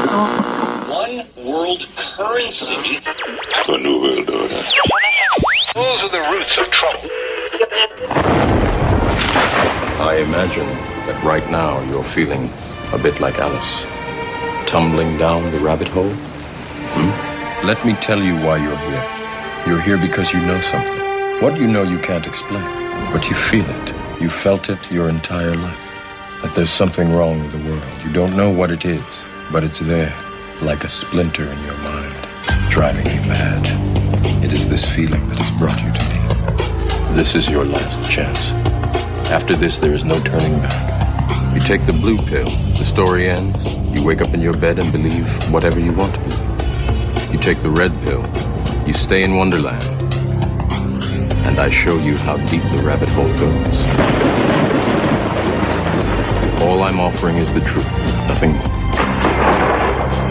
One world currency. The New World Order. Those are the roots of trouble. I imagine that right now you're feeling a bit like Alice, tumbling down the rabbit hole. Let me tell you why you're here. You're here because you know something. What you know you can't explain, but you feel it. You felt it your entire life. That there's something wrong with the world. You don't know what it is, but it's there, like a splinter in your mind, driving you mad. It is this feeling that has brought you to me. This is your last chance. After this, there is no turning back. You take the blue pill, the story ends. You wake up in your bed and believe whatever you want to believe. You take the red pill, you stay in Wonderland, and I show you how deep the rabbit hole goes. All I'm offering is the truth, nothing more.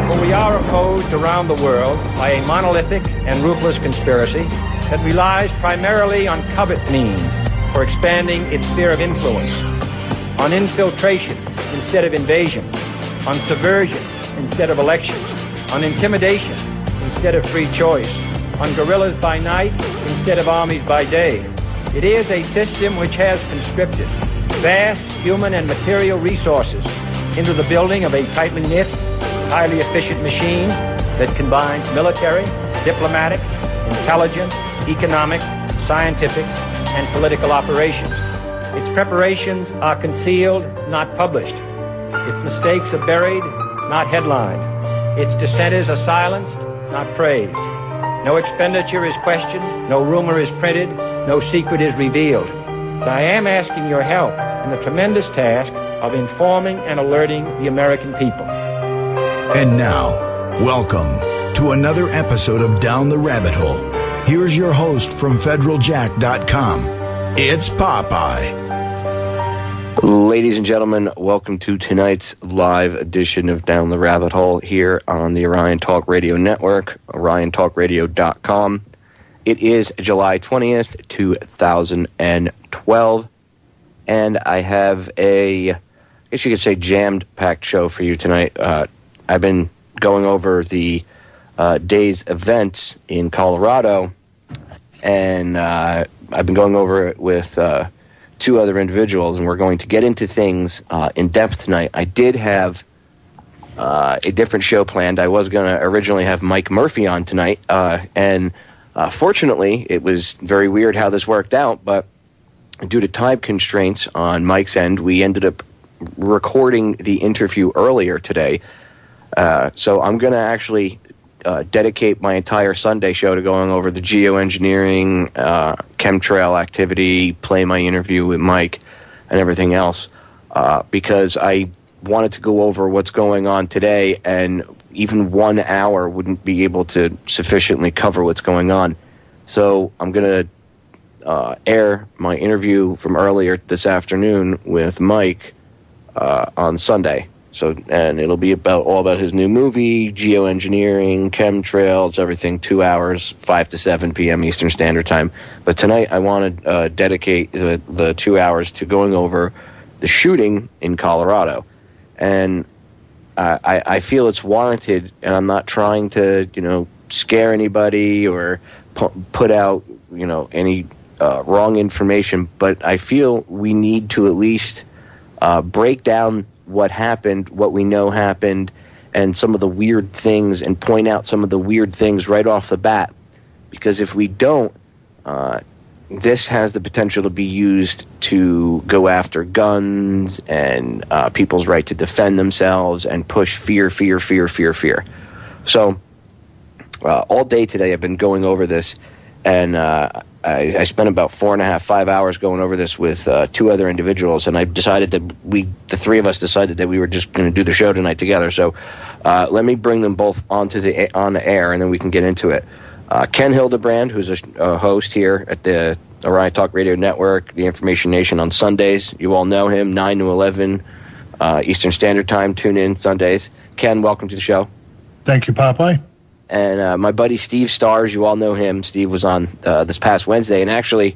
For we are opposed around the world by a monolithic and ruthless conspiracy that relies primarily on covert means for expanding its sphere of influence, on infiltration instead of invasion, on subversion instead of elections, on intimidation instead of free choice, on guerrillas by night instead of armies by day. It is a system which has conscripted vast human and material resources into the building of a tightly knit, highly efficient machine that combines military, diplomatic, intelligence, economic, scientific, and political operations. Its preparations are concealed, not published. Its mistakes are buried, not headlined. Its dissenters are silenced, not praised. No expenditure is questioned, no rumor is printed, no secret is revealed. But I am asking your help in the tremendous task of informing and alerting the American people. And now, welcome to another episode of Down the Rabbit Hole. Here's your host from federaljack.com. It's Popeye. Ladies and gentlemen, welcome to tonight's live edition of Down the Rabbit Hole here on the Orion Talk Radio Network, oriontalkradio.com. It is July 20th, 2012, and I have I guess you could say, jammed-packed show for you tonight. I've been going over the day's events in Colorado, and I've been going over it with two other individuals, and we're going to get into things in depth tonight. I did have a different show planned. I was going to originally have Mike Murphy on tonight, and fortunately, it was very weird how this worked out, but due to time constraints on Mike's end, we ended up recording the interview earlier today. So I'm going to actually dedicate my entire Sunday show to going over the geoengineering, chemtrail activity, play my interview with Mike, and everything else, because I wanted to go over what's going on today, and even 1 hour wouldn't be able to sufficiently cover what's going on. So I'm going to air my interview from earlier this afternoon with Mike on Sunday. So, and it'll be all about his new movie, geoengineering, chemtrails, everything, 2 hours, 5 to 7 p.m. Eastern Standard Time. But tonight I want to dedicate the 2 hours to going over the shooting in Colorado. And I feel it's warranted, and I'm not trying to, scare anybody or put out, any wrong information, but I feel we need to at least break down what happened, what we know happened, and some of the weird things, and point out some of the weird things right off the bat. Because if we don't, this has the potential to be used to go after guns and people's right to defend themselves and push fear. So all day today I've been going over this, and I spent about 5 hours going over this with two other individuals, and I decided that the three of us decided that we were just going to do the show tonight together. So let me bring them both on the air, and then we can get into it. Ken Hildebrand, who's a host here at the Orion Talk Radio Network, the Information Nation on Sundays. You all know him, 9 to 11 Eastern Standard Time. Tune in Sundays. Ken, welcome to the show. Thank you, Popeye. And my buddy Steve Stars, you all know him. Steve was on this past Wednesday, and actually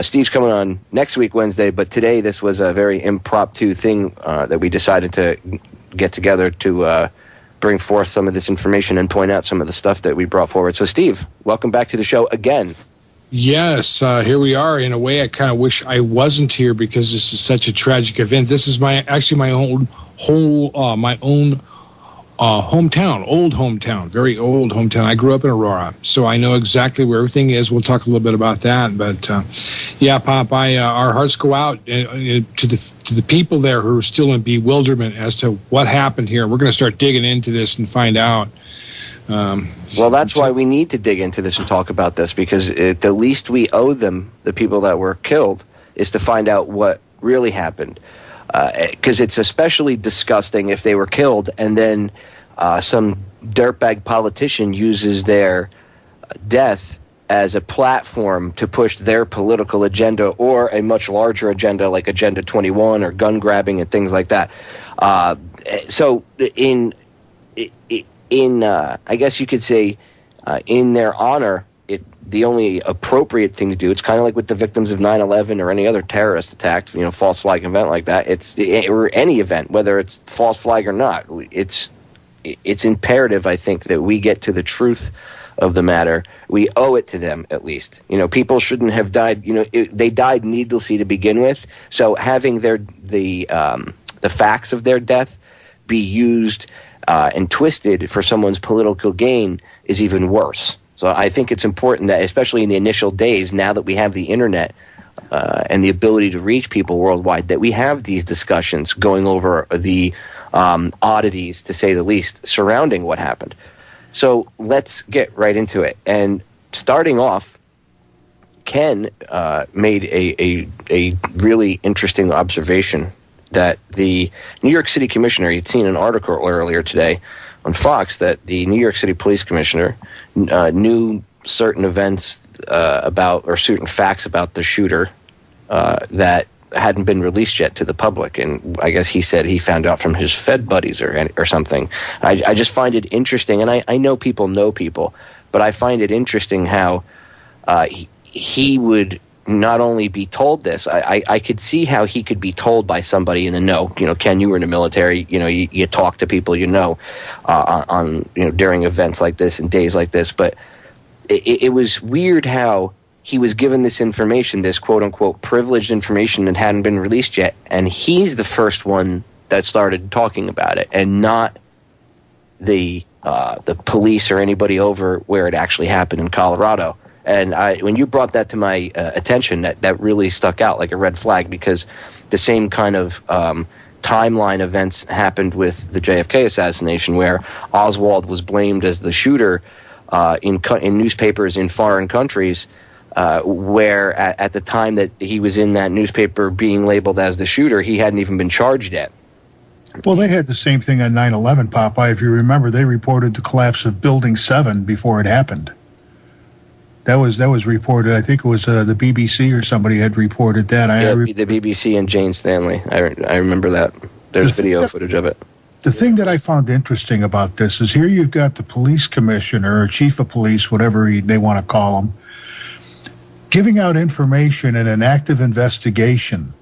Steve's coming on next week Wednesday, but today this was a very impromptu thing that we decided to get together to bring forth some of this information and point out some of the stuff that we brought forward. So, Steve, welcome back to the show again. Yes, here we are. In a way, I kind of wish I wasn't here because this is such a tragic event. This is my own hometown, old hometown, very old hometown. I grew up in Aurora, so I know exactly where everything is. We'll talk a little bit about that. But yeah, Popeye, our hearts go out to the people there who are still in bewilderment as to what happened here. We're going to start digging into this and find out. Well, that's why we need to dig into this and talk about this, because the least we owe them, the people that were killed, is to find out what really happened. Because it's especially disgusting if they were killed and then some dirtbag politician uses their death as a platform to push their political agenda or a much larger agenda like Agenda 21 or gun grabbing and things like that. So in I guess you could say, in their honor, the only appropriate thing to do, it's kind of like with the victims of 9/11 or any other terrorist attack, false flag event like that. Or any event, whether it's false flag or not. It's imperative, I think, that we get to the truth of the matter. We owe it to them, at least. People shouldn't have died. They died needlessly to begin with. So having the facts of their death be used and twisted for someone's political gain is even worse. So I think it's important that, especially in the initial days, now that we have the internet and the ability to reach people worldwide, that we have these discussions going over the oddities, to say the least, surrounding what happened. So let's get right into it. And starting off, Ken made a really interesting observation that the New York City Commissioner, he'd seen an article earlier today on Fox that the New York City Police Commissioner knew certain events about, or certain facts about the shooter that hadn't been released yet to the public. And I guess he said he found out from his Fed buddies or something. I just find it interesting, and I know people, but I find it interesting how he would not only be told this. I could see how he could be told by somebody in the know. Ken, you were in the military. You talk to people on during events like this and days like this. But it was weird how he was given this information, this quote unquote privileged information that hadn't been released yet, and he's the first one that started talking about it, and not the police or anybody over where it actually happened in Colorado. And when you brought that to my attention, that really stuck out like a red flag, because the same kind of timeline events happened with the JFK assassination, where Oswald was blamed as the shooter in newspapers in foreign countries, where at the time that he was in that newspaper being labeled as the shooter, he hadn't even been charged yet. Well, they had the same thing on 9/11, Popeye. If you remember, they reported the collapse of Building 7 before it happened. That was reported. I think it was the BBC or somebody had reported that. The BBC and Jane Stanley. I remember that. There's video footage of it. The thing that I found interesting about this is here you've got the police commissioner or chief of police, whatever they want to call him, giving out information in an active investigation.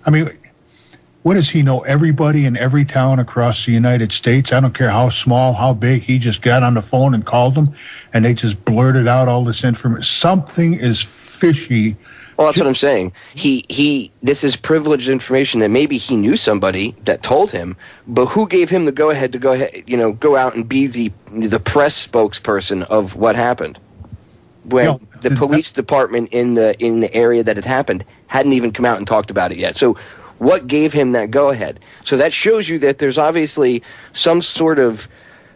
I mean, what does he know? Everybody in every town across the United States? I don't care how small, how big. He just got on the phone and called them, and they just blurted out all this information. Something is fishy. Well, that's what I'm saying. This is privileged information that maybe he knew somebody that told him, but who gave him the go-ahead to go out and be the press spokesperson of what happened? When the police department in the area that it happened hadn't even come out and talked about it yet. So what gave him that go-ahead? So that shows you that there's obviously some sort of,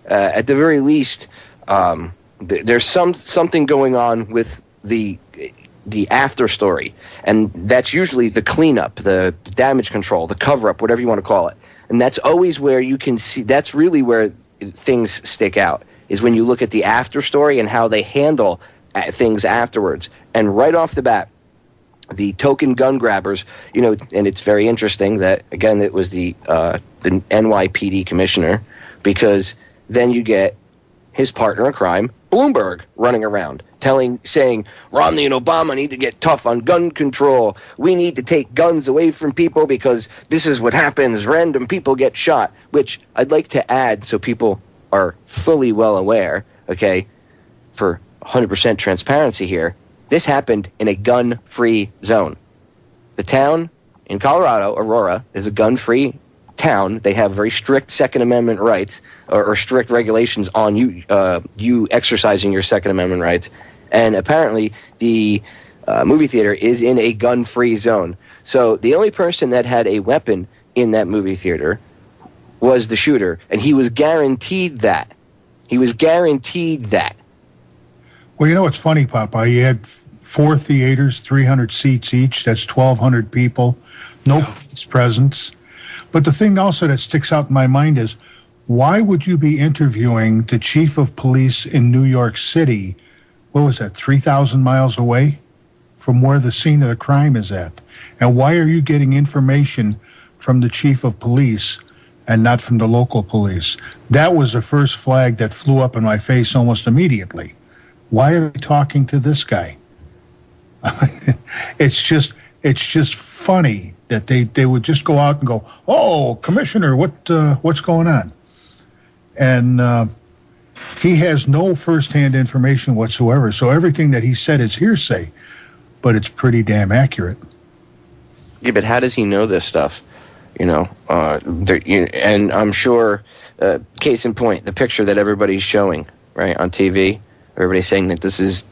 at the very least, there's something going on with the after story, and that's usually the cleanup, the damage control, the cover-up, whatever you want to call it. And that's always where you can see. That's really where things stick out, is when you look at the after story and how they handle things afterwards. And right off the bat, the token gun grabbers, and it's very interesting that, again, it was the NYPD commissioner, because then you get his partner in crime, Bloomberg, running around saying Romney and Obama need to get tough on gun control. We need to take guns away from people because this is what happens. Random people get shot, which I'd like to add so people are fully well aware, okay, for 100% transparency here. This happened in a gun-free zone. The town in Colorado, Aurora, is a gun-free town. They have very strict Second Amendment rights or strict regulations on you exercising your Second Amendment rights. And apparently the movie theater is in a gun-free zone. So the only person that had a weapon in that movie theater was the shooter, and he was guaranteed that. Well, you know what's funny, Popeye? You had 4 theaters, 300 seats each. That's 1,200 people. No police presence. But the thing also that sticks out in my mind is, why would you be interviewing the chief of police in New York City? What was that, 3,000 miles away from where the scene of the crime is at? And why are you getting information from the chief of police and not from the local police? That was the first flag that flew up in my face almost immediately. Why are they talking to this guy? It's just funny that they would just go out and go, "Oh, Commissioner, what's going on?" And he has no firsthand information whatsoever. So everything that he said is hearsay, but it's pretty damn accurate. Yeah, but how does he know this stuff? And I'm sure, case in point, the picture that everybody's showing, right, on TV, everybody's saying that this is,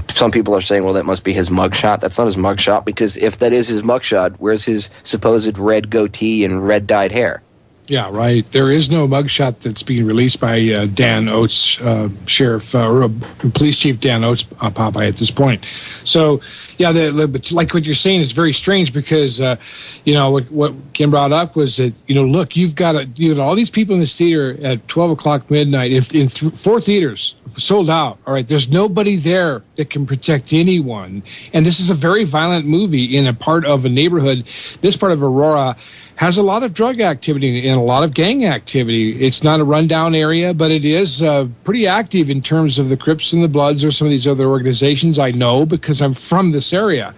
some people are saying, well, that must be his mugshot. That's not his mugshot, because if that is his mugshot, where's his supposed red goatee and red dyed hair? Yeah, right. There is no mugshot that's being released by Dan Oates, Sheriff, or Police Chief Dan Oates, Popeye, at this point. So, yeah, but like what you're saying is very strange because, what Kim brought up was that, look, you've got all these people in this theater at 12 o'clock midnight. If in 4 theaters sold out, all right, there's nobody there that can protect anyone. And this is a very violent movie in a part of a neighborhood. This part of Aurora has a lot of drug activity and a lot of gang activity. It's not a rundown area, but it is pretty active in terms of the Crips and the Bloods or some of these other organizations. I know because I'm from this area.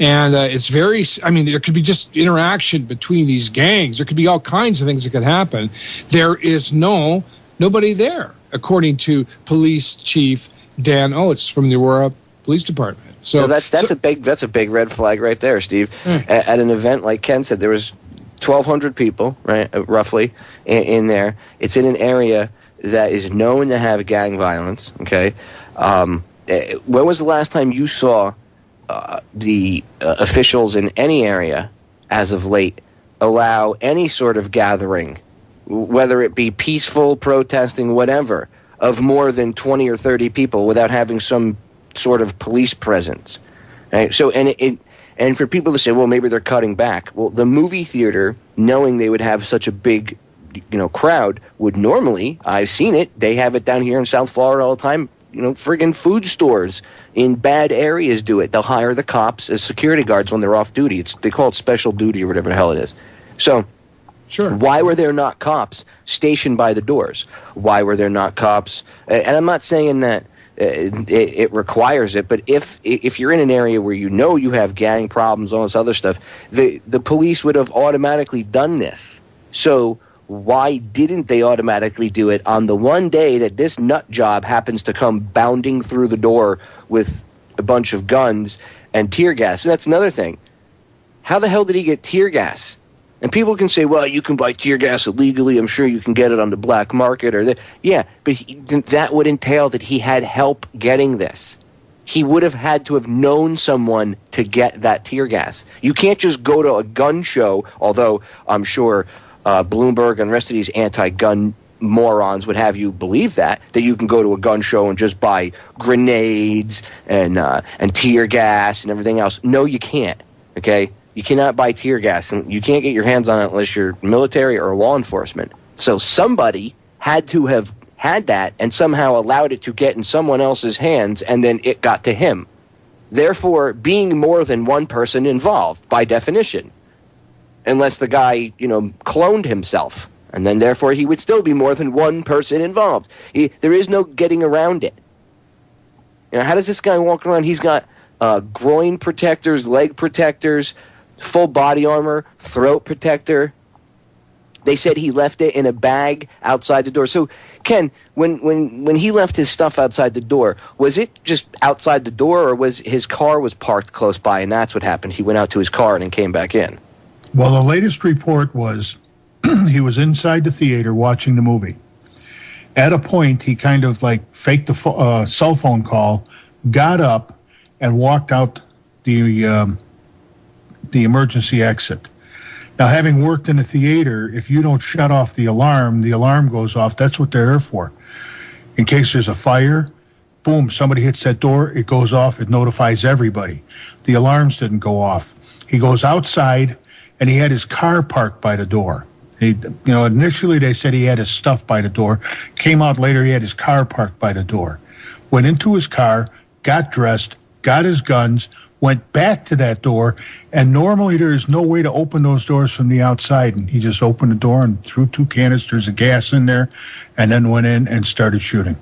And it's very, there could be just interaction between these gangs. There could be all kinds of things that could happen. There is nobody there, according to Police Chief Dan Oates from the Aurora Police Department. So that's a big red flag right there, Steve. At an event, like Ken said, there was 1,200 people, right, roughly, in there. It's in an area that is known to have gang violence, okay? When was the last time you saw the officials in any area, as of late, allow any sort of gathering, whether it be peaceful, protesting, whatever, of more than 20 or 30 people without having some sort of police presence? Right? So, and for people to say, well, maybe they're cutting back. Well, the movie theater, knowing they would have such a big, crowd, would normally, I've seen it, they have it down here in South Florida all the time, friggin' food stores in bad areas do it. They'll hire the cops as security guards when they're off duty. They call it special duty or whatever the hell it is. So, sure. Why were there not cops stationed by the doors? Why were there not cops? And I'm not saying that it requires it, but if you're in an area where you have gang problems, all this other stuff, the police would have automatically done this. So why didn't they automatically do it on the one day that this nut job happens to come bounding through the door with a bunch of guns and tear gas? And that's another thing. How the hell did he get tear gas? And people can say, well, you can buy tear gas illegally. I'm sure you can get it on the black market. Yeah, but that would entail that he had help getting this. He would have had to have known someone to get that tear gas. You can't just go to a gun show, although I'm sure Bloomberg and the rest of these anti-gun morons would have you believe that you can go to a gun show and just buy grenades and tear gas and everything else. No, you can't, okay? You cannot buy tear gas, and you can't get your hands on it unless you're military or law enforcement. So somebody had to have had that and somehow allowed it to get in someone else's hands, and then it got to him. Therefore, being more than one person involved, by definition, unless the guy, cloned himself, And then, therefore, he would still be more than one person involved. There is no getting around it. How does this guy walk around? He's got groin protectors, leg protectors, full body armor, throat protector. They said he left it in a bag outside the door. So, Ken, when he left his stuff outside the door, was it just outside the door, or was his car was parked close by, and that's what happened? He went out to his car and then came back in. Well, the latest report was he was inside the theater watching the movie. At a point, he kind of like faked a cell phone call, got up, and walked out the emergency exit. Now, having worked in a theater, if you don't shut off the alarm goes off. That's what they're there for. In case there's a fire, boom, somebody hits that door, it goes off, it notifies everybody. The alarms didn't go off. He goes outside, and he had his car parked by the door. Initially they said he had his stuff by the door. Came out later, he had his car parked by the door. Went into his car, got dressed, got his guns, went back to that door, and normally there is no way to open those doors from the outside, and he just opened the door and threw 2 canisters of gas in there, and then went in and started shooting.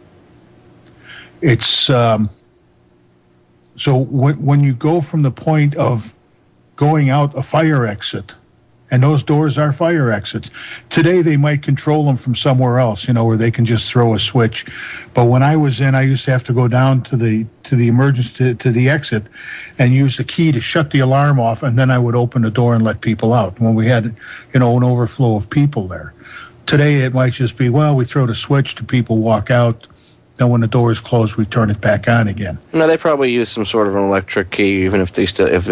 It's so when you go from the point of going out a fire exit, and those doors are fire exits. Today, they might control them from somewhere else, where they can just throw a switch. But when I was in, I used to have to go down to the emergency, to the exit, and use the key to shut the alarm off, and then I would open the door and let people out when we had, an overflow of people there. Today, it might just be, we throw the switch to people walk out. Then when the door is closed, we turn it back on again. No, they probably use some sort of an electric key, even if they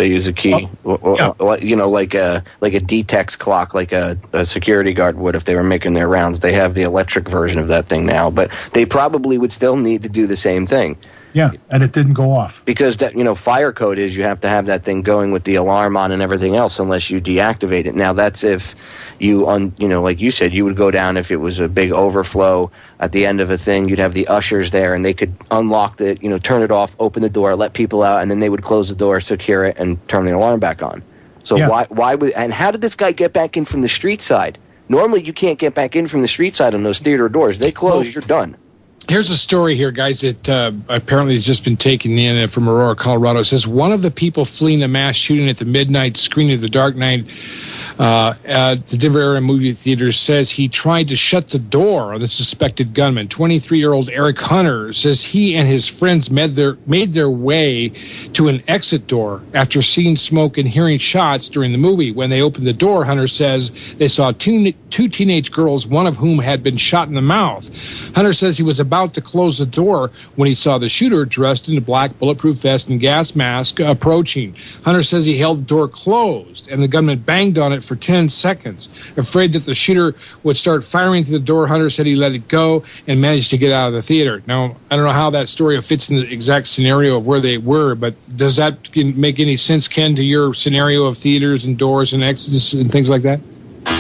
use a key, like a DTEX clock, like a security guard would if they were making their rounds. They have the electric version of that thing now, but they probably would still need to do the same thing. Yeah, and it didn't go off. Because that, fire code is you have to have that thing going with the alarm on and everything else unless you deactivate it. Now, that's if you, like you said, you would go down if it was a big overflow at the end of a thing. You'd have the ushers there, and they could unlock the, turn it off, open the door, let people out, and then they would close the door, secure it, and turn the alarm back on. So why would, and how did this guy get back in from the street side? Normally, you can't get back in from the street side on those theater doors. They close, you're done. Here's a story here, guys, that apparently has just been taken in from Aurora, Colorado. It says one of the people fleeing the mass shooting at the midnight screening of The Dark Knight at the Denver area movie theater says he tried to shut the door on the suspected gunman. 23-year-old Eric Hunter says he and his friends made their way to an exit door after seeing smoke and hearing shots during the movie. When they opened the door, Hunter says they saw two teenage girls, one of whom had been shot in the mouth. Hunter says he was about to close the door when he saw the shooter dressed in a black bulletproof vest and gas mask approaching. Hunter says he held the door closed and the gunman banged on it for 10 seconds. Afraid that the shooter would start firing through the door, Hunter said he let it go and managed to get out of the theater. Now, I don't know how that story fits in the exact scenario of where they were, but does that make any sense, Ken, to your scenario of theaters and doors and exits and things like that?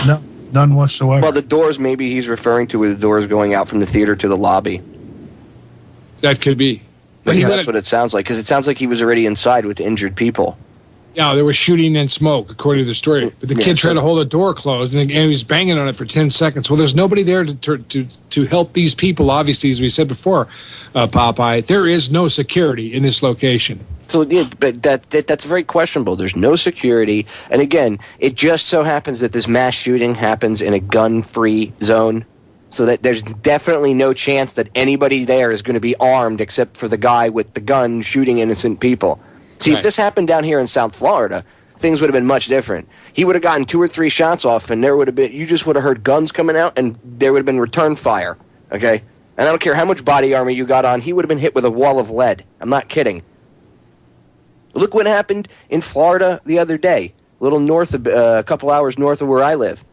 No, none whatsoever. Well, the doors maybe he's referring to were the doors going out from the theater to the lobby. That could be. But that's what it sounds like, because it sounds like he was already inside with injured people. Yeah, there was shooting and smoke, according to the story. But the kid tried to hold the door closed, and he was banging on it for 10 seconds. Well, there's nobody there to help these people, obviously, as we said before, Popeye. There is no security in this location. So, yeah, but that's very questionable. There's no security. And again, it just so happens that this mass shooting happens in a gun-free zone. So that there's definitely no chance that anybody there is going to be armed except for the guy with the gun shooting innocent people. See, if this happened down here in South Florida, things would have been much different. He would have gotten 2 or 3 shots off, and you just would have heard guns coming out, and there would have been return fire, okay? And I don't care how much body armor you got on, he would have been hit with a wall of lead. I'm not kidding. Look what happened in Florida the other day, a couple hours north of where I live.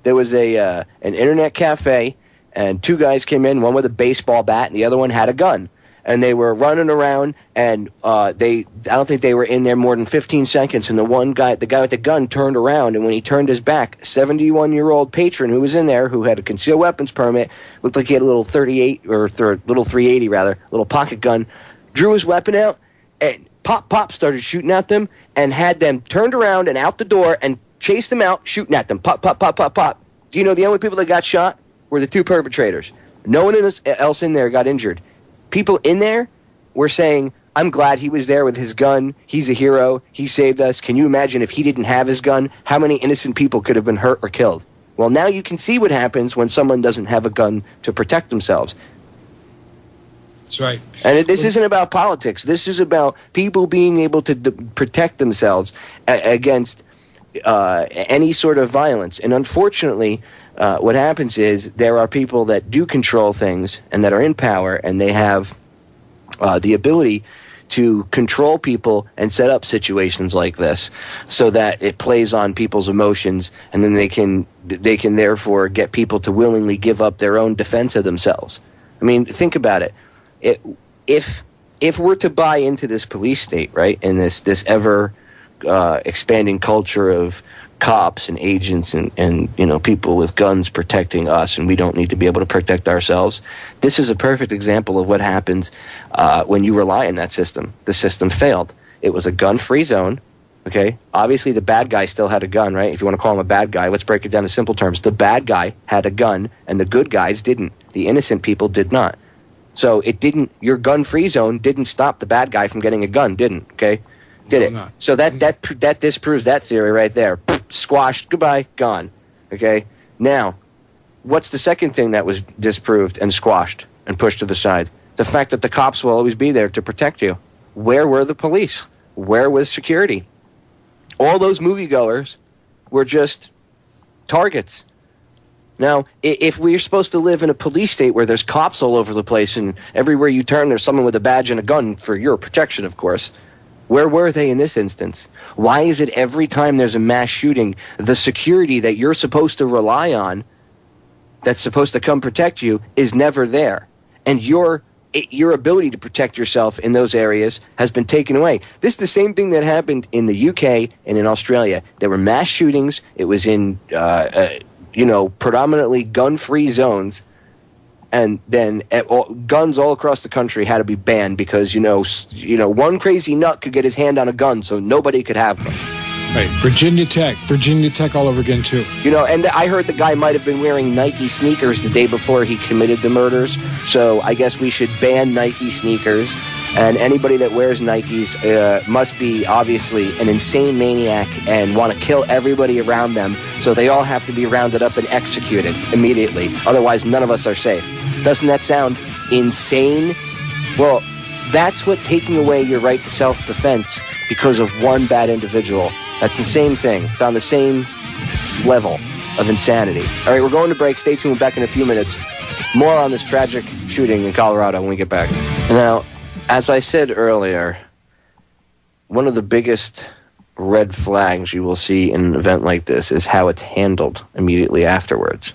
There was an internet cafe, and 2 guys came in, one with a baseball bat, and the other one had a gun. And they were running around, and I don't think they were in there more than 15 seconds. And the guy with the gun turned around, and when he turned his back, 71-year-old patron who was in there, who had a concealed weapons permit, looked like he had a little 38 or little 380 rather, little pocket gun, drew his weapon out, and pop started shooting at them, and had them turned around and out the door and chased them out, shooting at them, pop. Do you know the only people that got shot were the two perpetrators? No one else in there got injured. People in there were saying, I'm glad he was there with his gun. He's a hero. He saved us. Can you imagine if he didn't have his gun, how many innocent people could have been hurt or killed? Well, now you can see what happens when someone doesn't have a gun to protect themselves. That's right. And this isn't about politics. This is about people being able to protect themselves against any sort of violence. And unfortunately, what happens is there are people that do control things and that are in power, and they have the ability to control people and set up situations like this so that it plays on people's emotions, and then they can therefore get people to willingly give up their own defense of themselves. I mean, think about it. If we're to buy into this police state, right, and this ever expanding culture of cops and agents and people with guns protecting us, and we don't need to be able to protect ourselves, this is a perfect example of what happens when you rely on that system. The system failed. It was a gun-free zone. Okay, obviously the bad guy still had a gun, right? If you want to call him a bad guy, let's break it down to simple terms. The bad guy had a gun, and the good guys didn't. The innocent people did not. So your gun-free zone didn't stop the bad guy from getting a gun, didn't, okay? Did it? Not. So that disproves that theory right there. Squashed, goodbye, gone, okay? Now, what's the second thing that was disproved and squashed and pushed to the side? The fact that the cops will always be there to protect you. Where were the police? Where was security? All those moviegoers were just targets. Now, if we're supposed to live in a police state where there's cops all over the place and everywhere you turn there's someone with a badge and a gun for your protection, of course, where were they in this instance? Why is it every time there's a mass shooting, the security that you're supposed to rely on, that's supposed to come protect you, is never there? And your ability to protect yourself in those areas has been taken away. This is the same thing that happened in the UK and in Australia. There were mass shootings. It was in predominantly gun-free zones, and then guns all across the country had to be banned because one crazy nut could get his hand on a gun, so nobody could have them. Right, Virginia Tech all over again too. And I heard the guy might have been wearing Nike sneakers the day before he committed the murders, so I guess we should ban Nike sneakers. And anybody that wears Nikes must be obviously an insane maniac and want to kill everybody around them, so they all have to be rounded up and executed immediately. Otherwise, none of us are safe. Doesn't that sound insane? Well, that's what taking away your right to self-defense because of one bad individual. That's the same thing. It's on the same level of insanity. All right, we're going to break. Stay tuned. Back in a few minutes. More on this tragic shooting in Colorado when we get back. Now, as I said earlier, one of the biggest red flags you will see in an event like this is how it's handled immediately afterwards.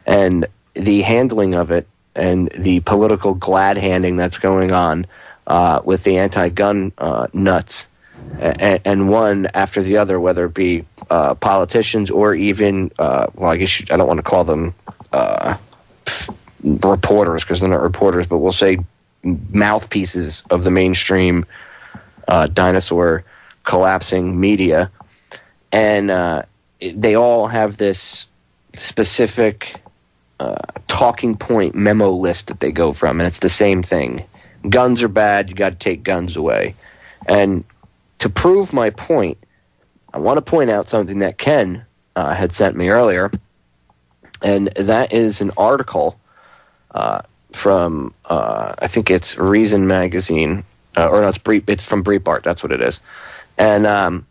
And the handling of it and the political glad-handing that's going on with the anti-gun nuts, and one after the other, whether it be politicians or even, I guess I don't want to call them reporters because they're not reporters, but we'll say mouthpieces of the mainstream dinosaur collapsing media, and they all have this specific talking point memo list that they go from, and it's the same thing. Guns are bad, you got to take guns away. And to prove my point, I want to point out something that Ken had sent me earlier, and that is an article from I think it's Reason magazine, it's from Breitbart. That's what it is, and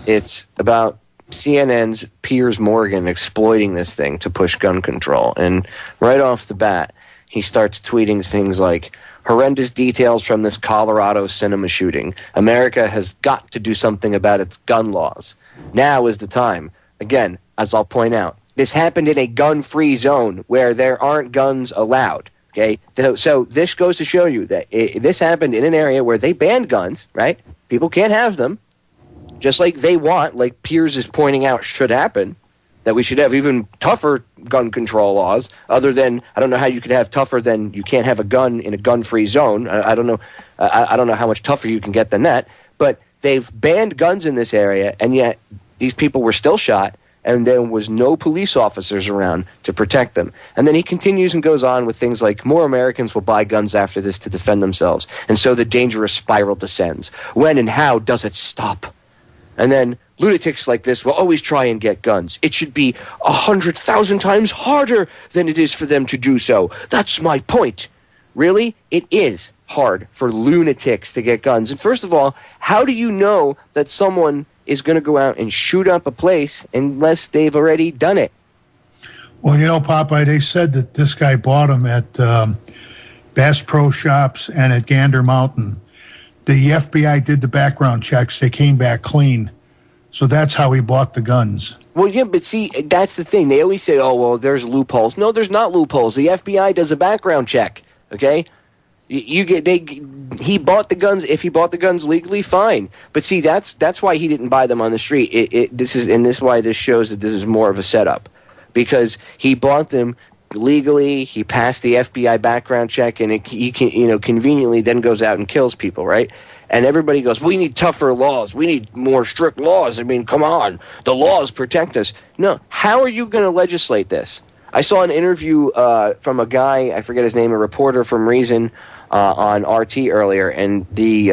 it's about CNN's Piers Morgan exploiting this thing to push gun control. And right off the bat, he starts tweeting things like, "Horrendous details from this Colorado cinema shooting. America has got to do something about its gun laws. Now is the time." Again, as I'll point out, this happened in a gun-free zone where there aren't guns allowed. Okay, so this goes to show you that this happened in an area where they banned guns, right? People can't have them, just like they want, like Piers is pointing out should happen, that we should have even tougher gun control laws, other than, I don't know how you could have tougher than you can't have a gun in a gun-free zone. I don't know. I don't know how much tougher you can get than that, but they've banned guns in this area, and yet these people were still shot, and there was no police officers around to protect them. And then he continues and goes on with things like more Americans will buy guns after this to defend themselves. And so the dangerous spiral descends. When and how does it stop? And then lunatics like this will always try and get guns. It should be 100,000 times harder than it is for them to do so. That's my point. Really? It is hard for lunatics to get guns. And first of all, how do you know that someone is going to go out and shoot up a place unless they've already done it? Well, Popeye, they said that this guy bought them at Bass Pro Shops and at Gander Mountain. The FBI did the background checks. They came back clean. So that's how he bought the guns. Well, yeah, but see, that's the thing. They always say, oh, well, there's loopholes. No, there's not loopholes. The FBI does a background check, okay? He bought the guns. If he bought the guns legally, fine. But see, that's why he didn't buy them on the street. This is why this shows that this is more of a setup, because he bought them legally. He passed the FBI background check, and he can, conveniently then goes out and kills people, right? And everybody goes, we need tougher laws. We need more strict laws. I mean, come on. The laws protect us. No. How are you going to legislate this? I saw an interview from a guy, I forget his name, a reporter from Reason on RT earlier, and the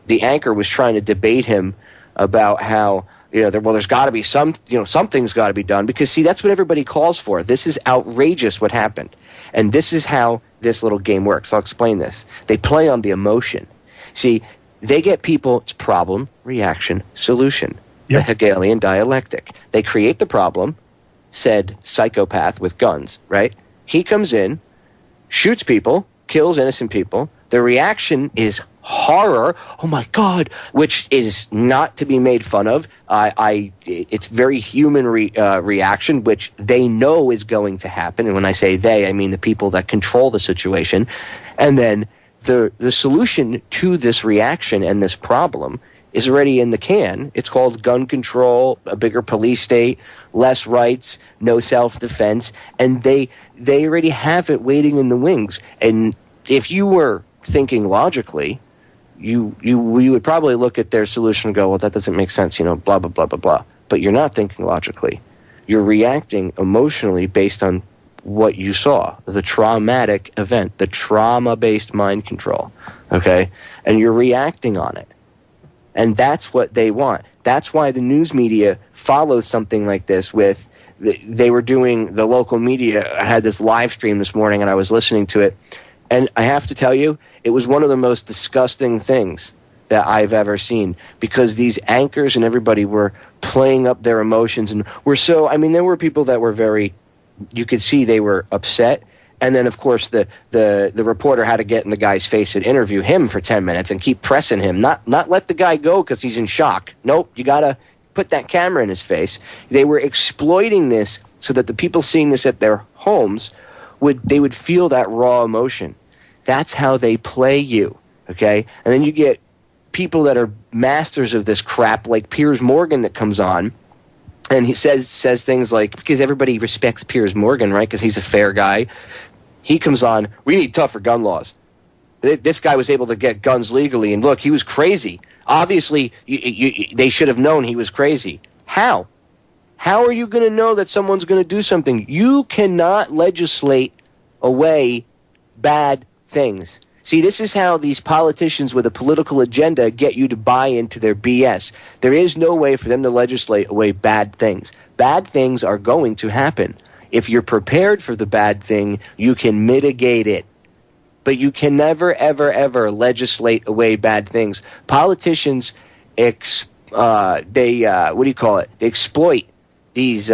anchor was trying to debate him about how, there's got to be something's got to be done, because, see, that's what everybody calls for. This is outrageous what happened. And this is how this little game works. I'll explain this. They play on the emotion. See, they get people, it's problem, reaction, solution. Yep. The Hegelian dialectic. They create the problem, said psychopath with guns, right? He comes in, shoots people, kills innocent people. The reaction is horror. Oh my God, which is not to be made fun of. It's very human reaction, which they know is going to happen. And when I say they, I mean the people that control the situation. And then the solution to this reaction and this problem is already in the can. It's called gun control, a bigger police state, less rights, no self-defense, and they already have it waiting in the wings. And if you were thinking logically, you would probably look at their solution and go, well, that doesn't make sense, blah, blah, blah, blah, blah. But you're not thinking logically. You're reacting emotionally based on what you saw, the traumatic event, the trauma-based mind control, okay? And you're reacting on it. And that's what they want. That's why the news media follows something like this with, they were doing, the local media had this live stream this morning, and I was listening to it. And I have to tell you, it was one of the most disgusting things that I've ever seen, because these anchors and everybody were playing up their emotions. And there were people that were very, you could see they were upset. And then, of course, the reporter had to get in the guy's face and interview him for 10 minutes and keep pressing him. Not let the guy go because he's in shock. Nope, you got to put that camera in his face. They were exploiting this so that the people seeing this at their homes would feel that raw emotion. That's how they play you, okay? And then you get people that are masters of this crap, like Piers Morgan, that comes on, and he says things like, because everybody respects Piers Morgan, right, because he's a fair guy. He comes on, we need tougher gun laws. This guy was able to get guns legally, and look, he was crazy. Obviously, they should have known he was crazy. How? How are you going to know that someone's going to do something? You cannot legislate away bad things. See, this is how these politicians with a political agenda get you to buy into their BS. There is no way for them to legislate away bad things. Bad things are going to happen. If you're prepared for the bad thing, you can mitigate it. But you can never, ever, ever legislate away bad things. Politicians, they exploit these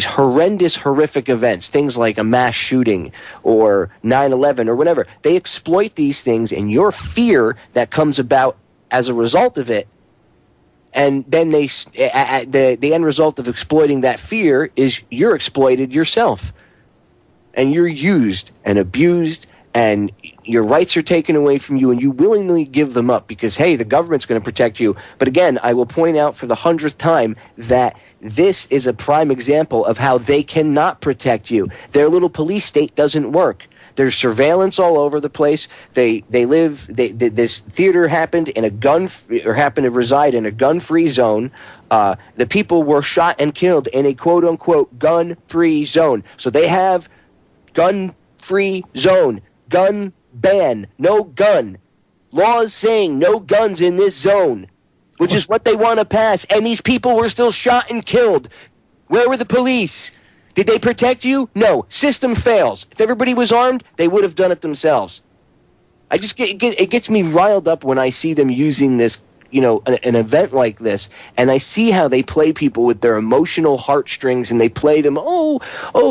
horrendous, horrific events, things like a mass shooting or 9/11 or whatever. They exploit these things, and your fear that comes about as a result of it, and then the end result of exploiting that fear is you're exploited yourself, and you're used and abused, and your rights are taken away from you, and you willingly give them up because, hey, the government's going to protect you. But again, I will point out for the 100th time that this is a prime example of how they cannot protect you. Their little police state doesn't work. There's surveillance all over the place. This theater happened in happened to reside in a gun-free zone. The people were shot and killed in a quote-unquote gun-free zone. So they have gun-free zone, gun ban, no gun. Laws saying no guns in this zone, which is what they want to pass. And these people were still shot and killed. Where were the police? Did they protect you? No. System fails. If everybody was armed, they would have done it themselves. It gets me riled up when I see them using this, an event like this, and I see how they play people with their emotional heartstrings, and they play them,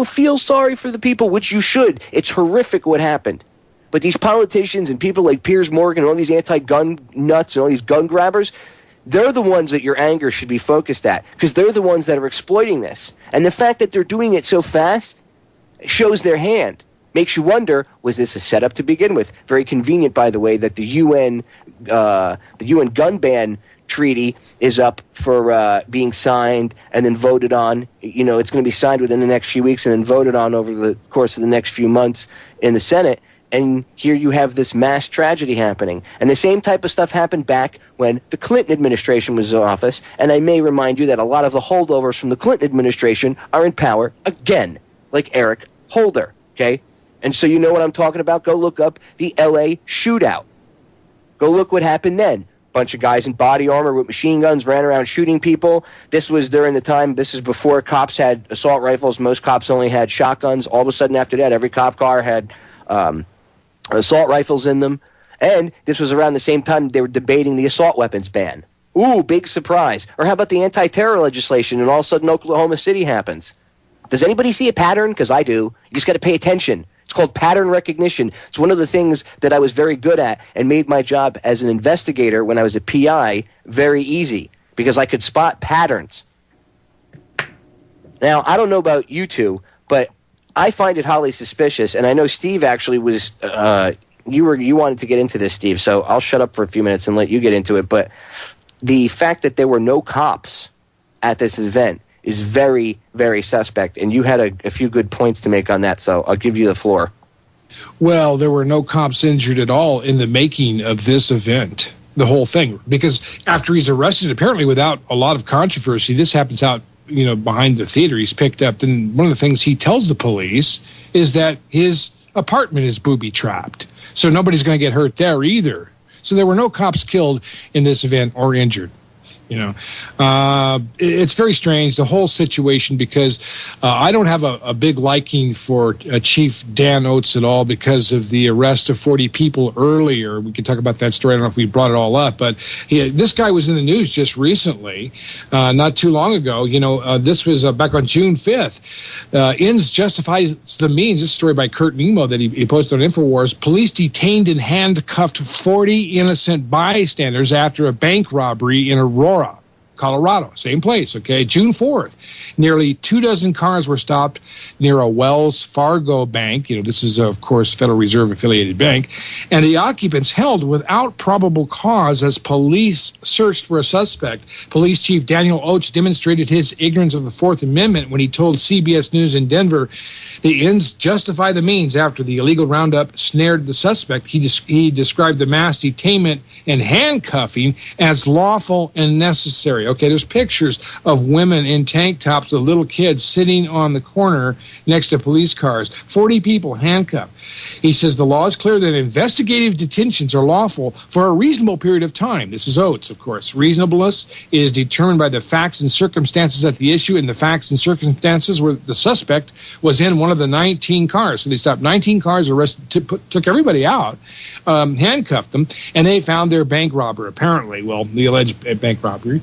feel sorry for the people, which you should. It's horrific what happened. But these politicians and people like Piers Morgan and all these anti-gun nuts and all these gun grabbers, they're the ones that your anger should be focused at, because they're the ones that are exploiting this. And the fact that they're doing it so fast shows their hand. Makes you wonder, was this a setup to begin with? Very convenient, by the way, that the UN gun ban treaty is up for being signed and then voted on. It's going to be signed within the next few weeks and then voted on over the course of the next few months in the Senate. And here you have this mass tragedy happening. And the same type of stuff happened back when the Clinton administration was in office. And I may remind you that a lot of the holdovers from the Clinton administration are in power again, like Eric Holder, okay? And so you know what I'm talking about? Go look up the L.A. shootout. Go look what happened then. Bunch of guys in body armor with machine guns ran around shooting people. This was during the time, this is before cops had assault rifles. Most cops only had shotguns. All of a sudden after that, every cop car had assault rifles in them. And this was around the same time they were debating the assault weapons ban. Ooh, big surprise. Or how about the anti-terror legislation, and all of a sudden Oklahoma City happens? Does anybody see a pattern? Because I do. You just got to pay attention. It's called pattern recognition. It's one of the things that I was very good at and made my job as an investigator when I was a PI very easy, because I could spot patterns. Now, I don't know about you two, but I find it highly suspicious, and I know Steve actually was you wanted to get into this, Steve, so I'll shut up for a few minutes and let you get into it. But the fact that there were no cops at this event is very, very suspect, and you had a few good points to make on that, so I'll give you the floor. Well, there were no cops injured at all in the making of this event, the whole thing, because after he's arrested, apparently without a lot of controversy, this happens out behind the theater, he's picked up. Then one of the things he tells the police is that his apartment is booby-trapped. So nobody's going to get hurt there either. So there were no cops killed in this event or injured. It's very strange, the whole situation, because I don't have a big liking for Chief Dan Oates at all because of the arrest of 40 people earlier. We can talk about that story. I don't know if we brought it all up, but this guy was in the news just recently, not too long ago. This was back on June 5th. Ends justifies the means. This story by Kurt Nemo that he posted on InfoWars. Police detained and handcuffed 40 innocent bystanders after a bank robbery in Aurora, Colorado, same place, okay? June 4th, nearly 24 cars were stopped near a Wells Fargo bank. This is, of course, Federal Reserve affiliated bank. And the occupants held without probable cause as police searched for a suspect. Police Chief Daniel Oates demonstrated his ignorance of the Fourth Amendment when he told CBS News in Denver, the ends justify the means. After the illegal roundup snared the suspect, he described the mass detainment and handcuffing as lawful and necessary. Okay, there's pictures of women in tank tops with little kids sitting on the corner next to police cars. 40 people handcuffed. He says the law is clear that investigative detentions are lawful for a reasonable period of time. This is Oates, of course. Reasonableness is determined by the facts and circumstances at the issue, and the facts and circumstances where the suspect was in one of the 19 cars. So they stopped 19 cars, arrested, took everybody out, handcuffed them, and they found their bank robber, apparently. Well, the alleged bank robbery.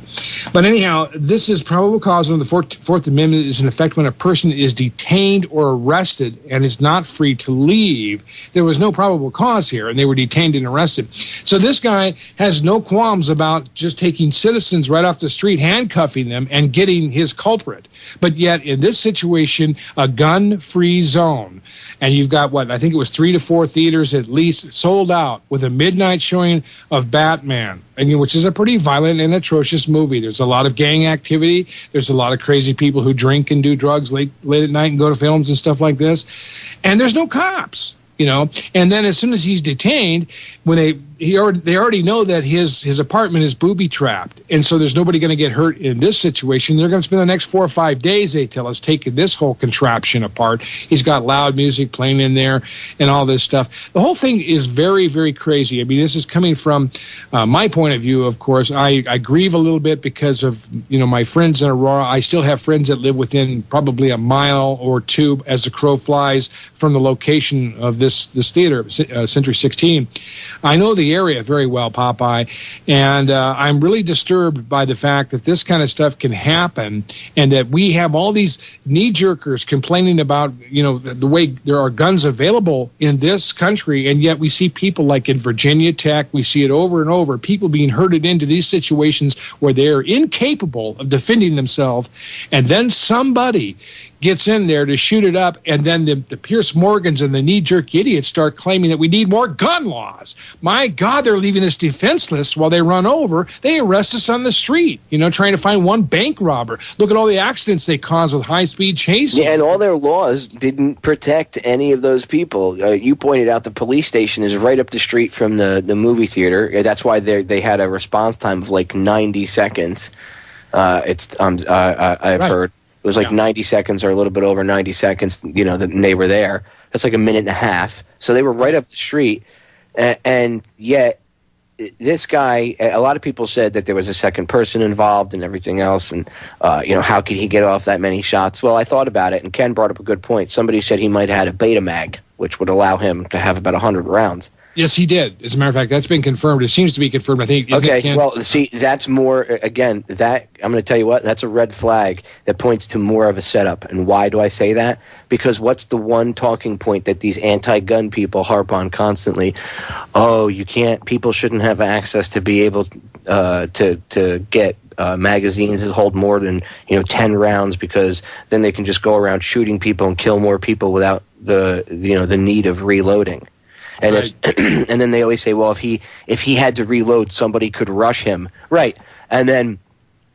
But anyhow, this is probable cause under the Fourth Amendment is in effect when a person is detained or arrested and is not free to leave. There was no probable cause here, and they were detained and arrested. So this guy has no qualms about just taking citizens right off the street, handcuffing them, and getting his culprit. But yet, in this situation, a gun-free zone, and you've got, I think it was 3 to 4 theaters at least sold out with a midnight showing of Batman, which is a pretty violent and atrocious movie. There's a lot of gang activity. There's a lot of crazy people who drink and do drugs late at night and go to films and stuff like this. And there's no cops. And then as soon as he's detained, when they already know that his apartment is booby trapped, and so there's nobody going to get hurt in this situation. They're going to spend the next 4 or 5 days, they tell us, taking this whole contraption apart. He's got loud music playing in there and all this stuff. The whole thing is very, very crazy. I mean, this is coming from my point of view. Of course, I grieve a little bit because of my friends in Aurora. I still have friends that live within probably a mile or two, as the crow flies, from the location of this theater, Century 16. I know the area very well, Popeye, and I'm really disturbed by the fact that this kind of stuff can happen, and that we have all these knee-jerkers complaining about the way there are guns available in this country, and yet we see people like in Virginia Tech, we see it over and over, people being herded into these situations where they're incapable of defending themselves, and then somebody gets in there to shoot it up, and then the Pierce Morgans and the knee-jerk idiots start claiming that we need more gun laws. My God, they're leaving us defenseless while they run over. They arrest us on the street, trying to find one bank robber. Look at all the accidents they cause with high-speed chases. Yeah, and all their laws didn't protect any of those people. You pointed out the police station is right up the street from the movie theater. That's why they had a response time of like 90 seconds. I've heard. It was like 90 seconds or a little bit over 90 seconds, that they were there. That's like a minute and a half. So they were right up the street. And yet, this guy, a lot of people said that there was a second person involved and everything else. And, how could he get off that many shots? Well, I thought about it, and Ken brought up a good point. Somebody said he might have had a beta mag, which would allow him to have about 100 rounds. Yes, he did. As a matter of fact, that's been confirmed. It seems to be confirmed, I think. Okay, well, see, that's more, again, that, I'm going to tell you what, that's a red flag that points to more of a setup. And why do I say that? Because what's the one talking point that these anti-gun people harp on constantly? Oh, people shouldn't have access to be able to get magazines that hold more than 10 rounds, because then they can just go around shooting people and kill more people without the need of reloading. And right. And then they always say, well, if he had to reload, somebody could rush him, right? And then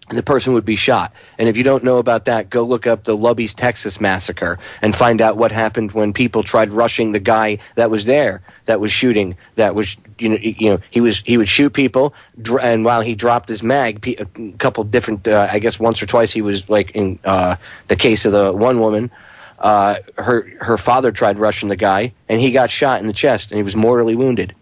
the person would be shot. And if you don't know about that, go look up the Lubbock, Texas massacre and find out what happened when people tried rushing the guy that was there, that was shooting, that was he would shoot people, and while he dropped his mag, a couple different, I guess once or twice he was like in the case of the one woman. Her father tried rushing the guy, and he got shot in the chest, and he was mortally wounded.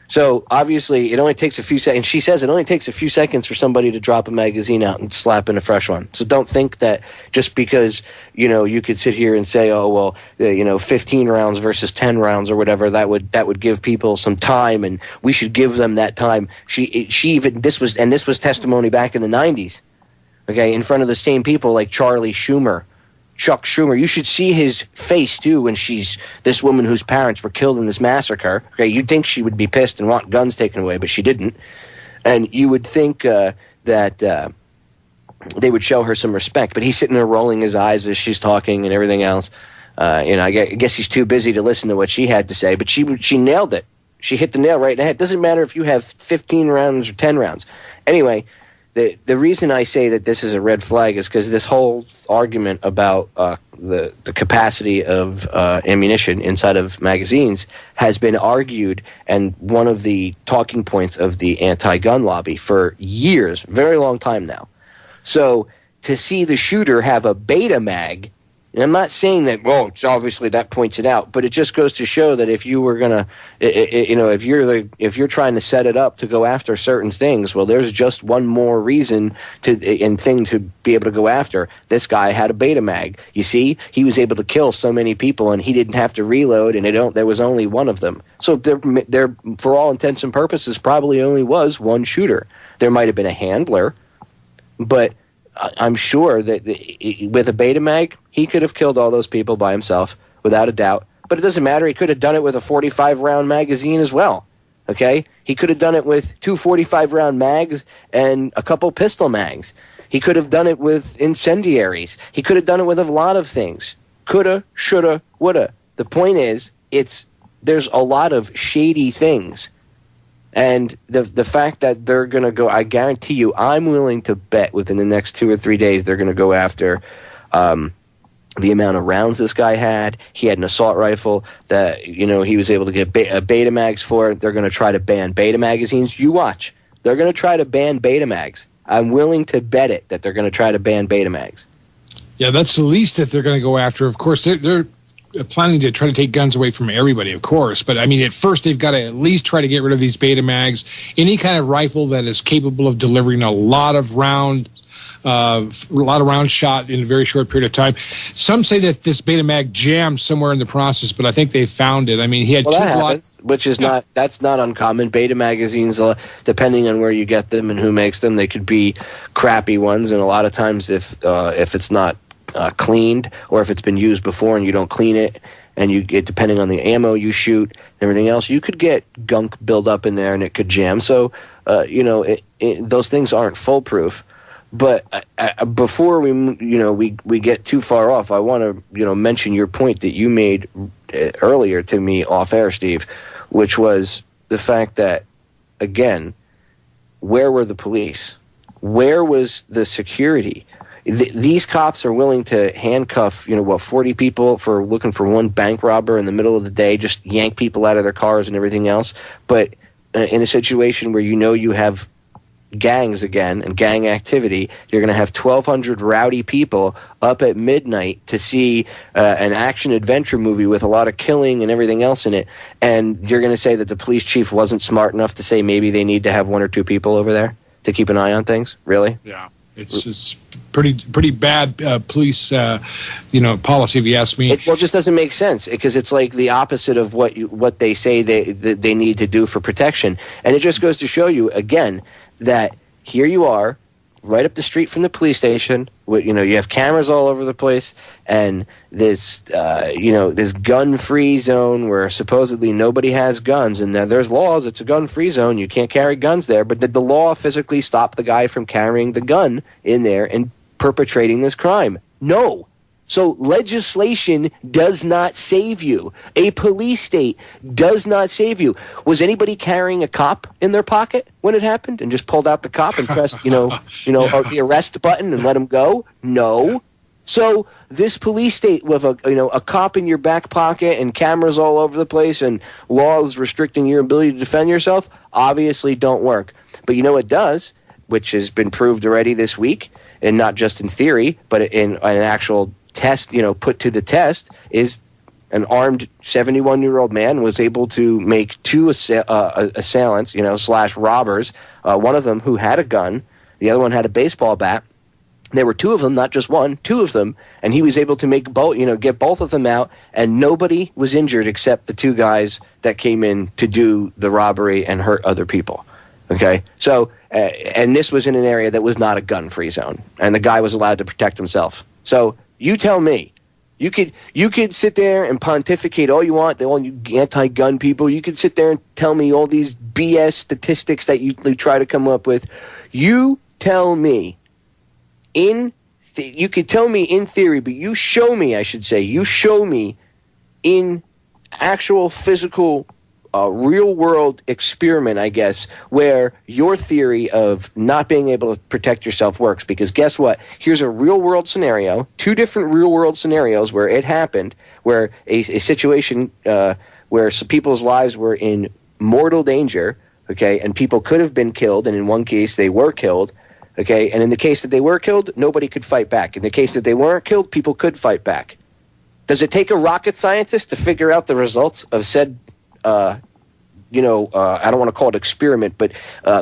So obviously, it only takes a few seconds. She says it only takes a few seconds for somebody to drop a magazine out and slap in a fresh one. So don't think that just because you could sit here and say, oh well, 15 rounds versus 10 rounds or whatever, that would give people some time, and we should give them that time. This was testimony back in the 90s, okay, in front of the same people like Chuck Schumer. You should see his face, too, when she's this woman whose parents were killed in this massacre. Okay, you'd think she would be pissed and want guns taken away, but she didn't. And you would think that they would show her some respect. But he's sitting there rolling his eyes as she's talking and everything else. I guess he's too busy to listen to what she had to say. But she nailed it. She hit the nail right in the head. It doesn't matter if you have 15 rounds or 10 rounds. Anyway, the reason I say that this is a red flag is because this whole argument about the capacity of ammunition inside of magazines has been argued and one of the talking points of the anti-gun lobby for years, very long time now. So to see the shooter have a beta mag, and I'm not saying that, well, it's obviously that points it out, but it just goes to show that if you were gonna, if you're trying to set it up to go after certain things, well, there's just one more reason to be able to go after. This guy had a beta mag. You see, he was able to kill so many people, and he didn't have to reload, and there was only one of them. So there, for all intents and purposes, probably only was one shooter. There might have been a handler, but I'm sure that with a beta mag, he could have killed all those people by himself, without a doubt. But it doesn't matter. He could have done it with a 45-round magazine as well. Okay? He could have done it with 2 45-round mags and a couple pistol mags. He could have done it with incendiaries. He could have done it with a lot of things. Coulda, shoulda, woulda. The point is, there's a lot of shady things. And the fact that they're going to go, I guarantee you, I'm willing to bet within the next 2 or 3 days they're going to go after the amount of rounds this guy had. He had an assault rifle that, he was able to get Betamags for it. They're going to try to ban beta magazines. You watch. They're going to try to ban Betamags. I'm willing to bet it that they're going to try to ban Betamags. Yeah, that's the least that they're going to go after. Of course, they're planning to try to take guns away from everybody, of course. But, I mean, at first they've got to at least try to get rid of these Betamags. Any kind of rifle that is capable of delivering a lot of rounds shot in a very short period of time. Some say that this Betamag jammed somewhere in the process, but I think they found it. I mean, he had that happens, which is that's not uncommon. Beta magazines, depending on where you get them and who makes them, they could be crappy ones, and a lot of times if it's not cleaned, or if it's been used before and you don't clean it, and you get, depending on the ammo you shoot and everything else, you could get gunk build up in there and it could jam. So those things aren't foolproof. But before we get too far off, I want to mention your point that you made earlier to me off air, Steve, which was the fact that, again, where were the police? Where was the security? These cops are willing to handcuff 40 people for looking for one bank robber in the middle of the day, just yank people out of their cars and everything else. But in a situation where you have gangs again and gang activity, you're going to have 1,200 rowdy people up at midnight to see an action adventure movie with a lot of killing and everything else in it, and you're going to say that the police chief wasn't smart enough to say maybe they need to have 1 or 2 people over there to keep an eye on things? Really? Yeah, it's pretty bad police policy, if you ask me. It just doesn't make sense, because it's like the opposite of what they say they need to do for protection. And it just goes to show you again that here you are, right up the street from the police station. You have cameras all over the place, and this gun-free zone where supposedly nobody has guns, and there's laws. It's a gun-free zone. You can't carry guns there. But did the law physically stop the guy from carrying the gun in there and perpetrating this crime? No. So legislation does not save you. A police state does not save you. Was anybody carrying a cop in their pocket when it happened and just pulled out the cop and pressed, the arrest button and let him go? No. So this police state with a cop in your back pocket and cameras all over the place and laws restricting your ability to defend yourself obviously don't work. But it does, which has been proved already this week, and not just in theory, but in an actual test, put to the test, is an armed 71-year-old man was able to make 2 assailants, / robbers, one of them who had a gun, the other one had a baseball bat. There were 2 of them, not just one, 2 of them, and he was able to make both, get both of them out, and nobody was injured except the 2 guys that came in to do the robbery and hurt other people. Okay, so and this was in an area that was not a gun-free zone, and the guy was allowed to protect himself. So you tell me, you could sit there and pontificate all you want, all you anti-gun people. You could sit there and tell me all these BS statistics that you try to come up with. You tell me you could tell me in theory, but you show me in actual physical real-world experiment, I guess, where your theory of not being able to protect yourself works. Because guess what? Here's a real-world scenario, 2 different real-world scenarios where it happened, where a situation where some people's lives were in mortal danger, okay, and people could have been killed, and in one case they were killed, okay, and in the case that they were killed, nobody could fight back. In the case that they weren't killed, people could fight back. Does it take a rocket scientist to figure out the results of said I don't want to call it experiment, but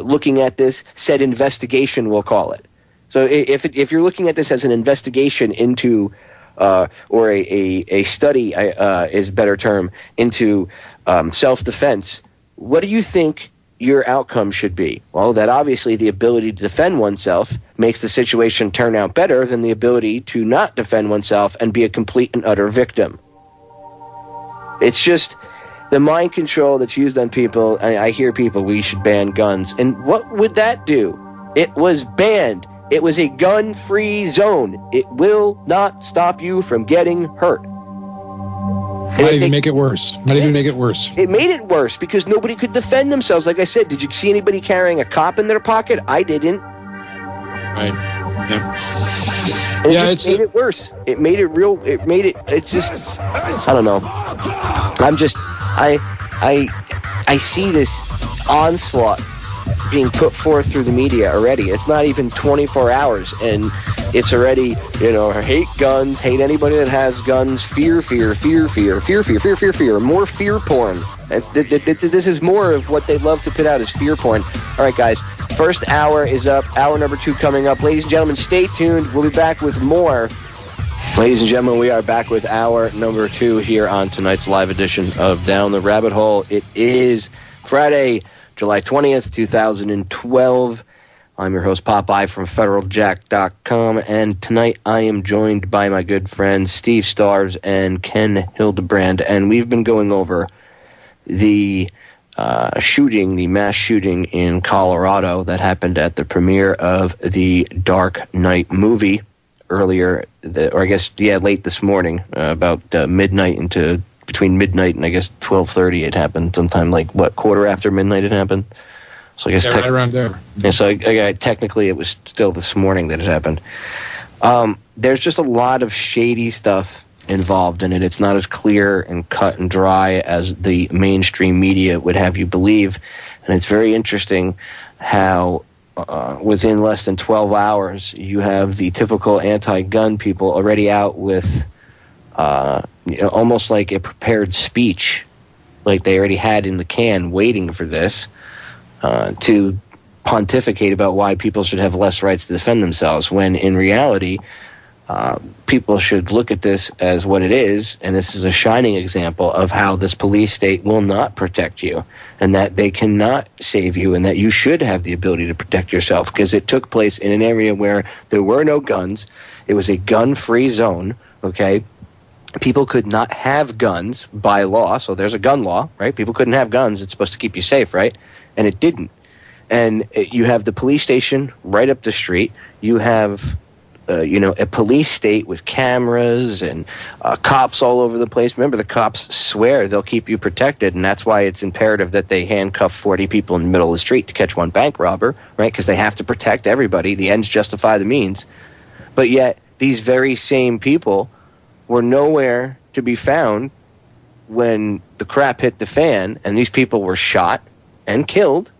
looking at this, said investigation, we'll call it. So if you're looking at this as an investigation into, or a study is a better term, into self-defense, what do you think your outcome should be? Well, that obviously the ability to defend oneself makes the situation turn out better than the ability to not defend oneself and be a complete and utter victim. It's just the mind control that's used on people. I hear people, we should ban guns. And what would that do? It was banned. It was a gun-free zone. It will not stop you from getting hurt. Might even make it worse. It made it worse because nobody could defend themselves. Like I said, did you see anybody carrying a cop in their pocket? I didn't. Right. And it just made it worse. It made it real. It's just, I don't know. I see this onslaught being put forth through the media already. It's not even 24 hours, and it's already, hate guns, hate anybody that has guns, fear, more fear porn. This is more of what they love to put out as fear porn. All right, guys, first hour is up. Hour number 2 coming up. Ladies and gentlemen, stay tuned. We'll be back with more. Ladies and gentlemen, we are back with hour number 2 here on tonight's live edition of Down the Rabbit Hole. It is Friday, July 20th, 2012. I'm your host, Popeye, from federaljack.com, and tonight I am joined by my good friends Steve Starves and Ken Hildebrand, and we've been going over the mass shooting in Colorado that happened at the premiere of the Dark Knight movie earlier, late this morning, about midnight between midnight and I guess 12:30 it happened. Sometime quarter after midnight it happened. So I guess right around there. Yeah, so technically it was still this morning that it happened. There's just a lot of shady stuff involved in it. It's not as clear and cut and dry as the mainstream media would have you believe, and it's very interesting how within less than 12 hours, you have the typical anti-gun people already out with almost like a prepared speech, like they already had in the can waiting for this, to pontificate about why people should have less rights to defend themselves, when in reality, people should look at this as what it is, and this is a shining example of how this police state will not protect you, and that they cannot save you, and that you should have the ability to protect yourself, because it took place in an area where there were no guns. It was a gun-free zone, okay? People could not have guns by law, so there's a gun law, right? People couldn't have guns. It's supposed to keep you safe, right? And it didn't. And you have the police station right up the street. You have a police state with cameras and cops all over the place. Remember, the cops swear they'll keep you protected, and that's why it's imperative that they handcuff 40 people in the middle of the street to catch one bank robber, right? Because they have to protect everybody. The ends justify the means. But yet, these very same people were nowhere to be found when the crap hit the fan, and these people were shot and killed